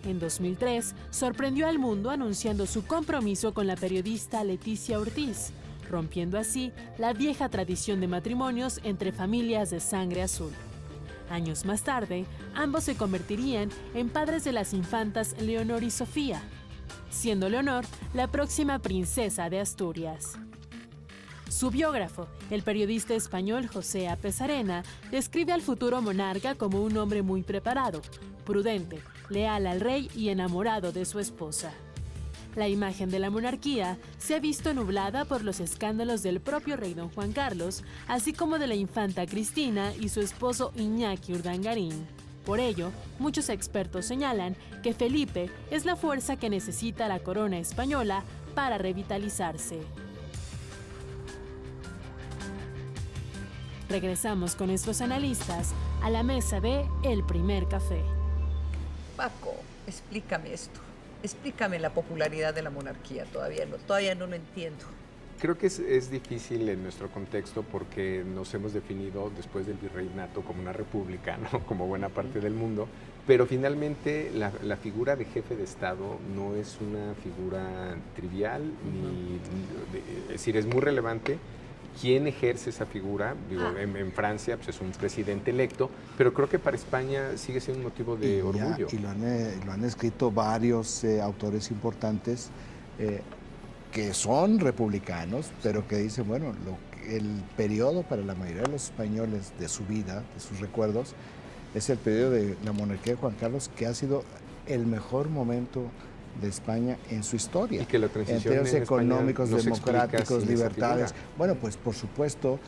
Speaker 1: En 2003, sorprendió al mundo anunciando su compromiso con la periodista Leticia Ortiz, rompiendo así la vieja tradición de matrimonios entre familias de sangre azul. Años más tarde, ambos se convertirían en padres de las infantas Leonor y Sofía, siendo Leonor la próxima princesa de Asturias. Su biógrafo, el periodista español José A. Pesarena, describe al futuro monarca como un hombre muy preparado, prudente, leal al rey y enamorado de su esposa. La imagen de la monarquía se ha visto nublada por los escándalos del propio rey don Juan Carlos, así como de la infanta Cristina y su esposo Iñaki Urdangarín. Por ello, muchos expertos señalan que Felipe es la fuerza que necesita la corona española para revitalizarse. Regresamos con nuestros analistas a la mesa de El Primer Café.
Speaker 5: Paco, explícame esto. Explícame la popularidad de la monarquía. Todavía no lo entiendo.
Speaker 7: Creo que es difícil en nuestro contexto porque nos hemos definido después del virreinato como una república, ¿no? Como buena parte del mundo, pero finalmente la figura de jefe de Estado no es una figura trivial, es decir, es muy relevante. ¿Quién ejerce esa figura? Digo, en Francia pues es un presidente electo, pero creo que para España sigue siendo un motivo de orgullo.
Speaker 6: Y lo han escrito varios autores importantes que son republicanos, pero que dicen, bueno, el periodo para la mayoría de los españoles de su vida, de sus recuerdos, es el periodo de la monarquía de Juan Carlos, que ha sido el mejor momento de España en su historia.
Speaker 7: Y que la transición
Speaker 6: en términos
Speaker 7: en
Speaker 6: económicos,
Speaker 7: España no se
Speaker 6: democráticos,
Speaker 7: explica sin esa
Speaker 6: libertades.
Speaker 7: figura.
Speaker 6: Bueno, pues por supuesto,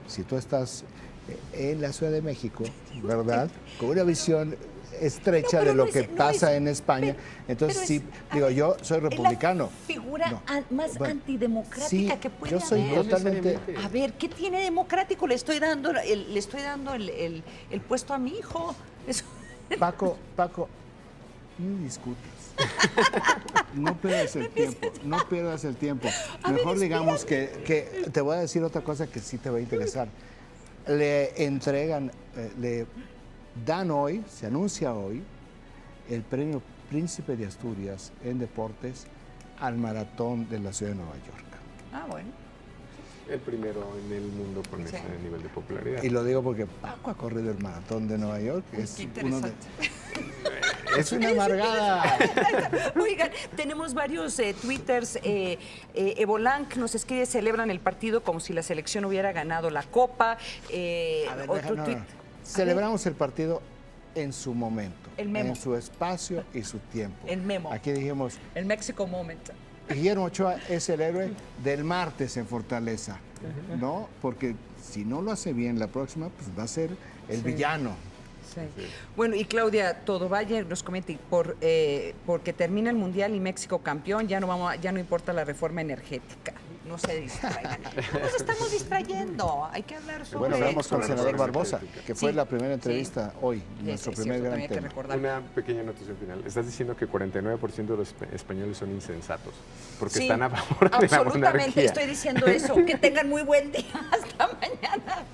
Speaker 6: si tú estás en la Ciudad de México, ¿verdad? Con una visión estrecha de lo que pasa en España. Entonces, sí, digo, yo soy republicano.
Speaker 5: Es la figura más antidemocrática
Speaker 6: sí,
Speaker 5: que puede
Speaker 6: yo soy
Speaker 5: haber.
Speaker 6: totalmente...
Speaker 5: A ver, ¿qué tiene democrático? Le estoy dando el puesto a mi hijo. Eso.
Speaker 6: Paco, no discutas. No pierdas el tiempo, no pierdas el tiempo. Mejor digamos que te voy a decir otra cosa que sí te va a interesar. Le entregan, le dan hoy, se anuncia hoy, el premio Príncipe de Asturias en deportes al maratón de la ciudad de Nueva York.
Speaker 5: Ah, bueno.
Speaker 7: El primero en el mundo con ese nivel de popularidad.
Speaker 6: Y lo digo porque Paco ha corrido el maratón de Nueva York. Es uno de... Es una amargada.
Speaker 5: Oigan, tenemos varios twitters. Evolanc nos escribe, celebran el partido como si la selección hubiera ganado la Copa.
Speaker 6: Celebramos el partido en su momento,
Speaker 5: el memo,
Speaker 6: en su espacio y su tiempo.
Speaker 5: El memo.
Speaker 6: Aquí dijimos...
Speaker 5: El Mexico Moment.
Speaker 6: Guillermo Ochoa es el héroe del martes en Fortaleza, ¿no? Porque si no lo hace bien la próxima, pues va a ser el villano.
Speaker 5: Sí. Bueno, y Claudia Todovalle nos comenta, porque termina el Mundial y México campeón, ya no importa la reforma energética. no se distraigan. No nos estamos distrayendo, hay que hablar sobre
Speaker 6: Bueno, hablamos con el senador
Speaker 7: reforma
Speaker 6: Barbosa, que fue la primera entrevista hoy, nuestro primer gran tema.
Speaker 7: Una pequeña anotación final. Estás diciendo que 49% de los españoles son insensatos, porque están a favor de la monarquía.
Speaker 5: Absolutamente estoy diciendo eso. Que tengan muy buen día. Hasta mañana.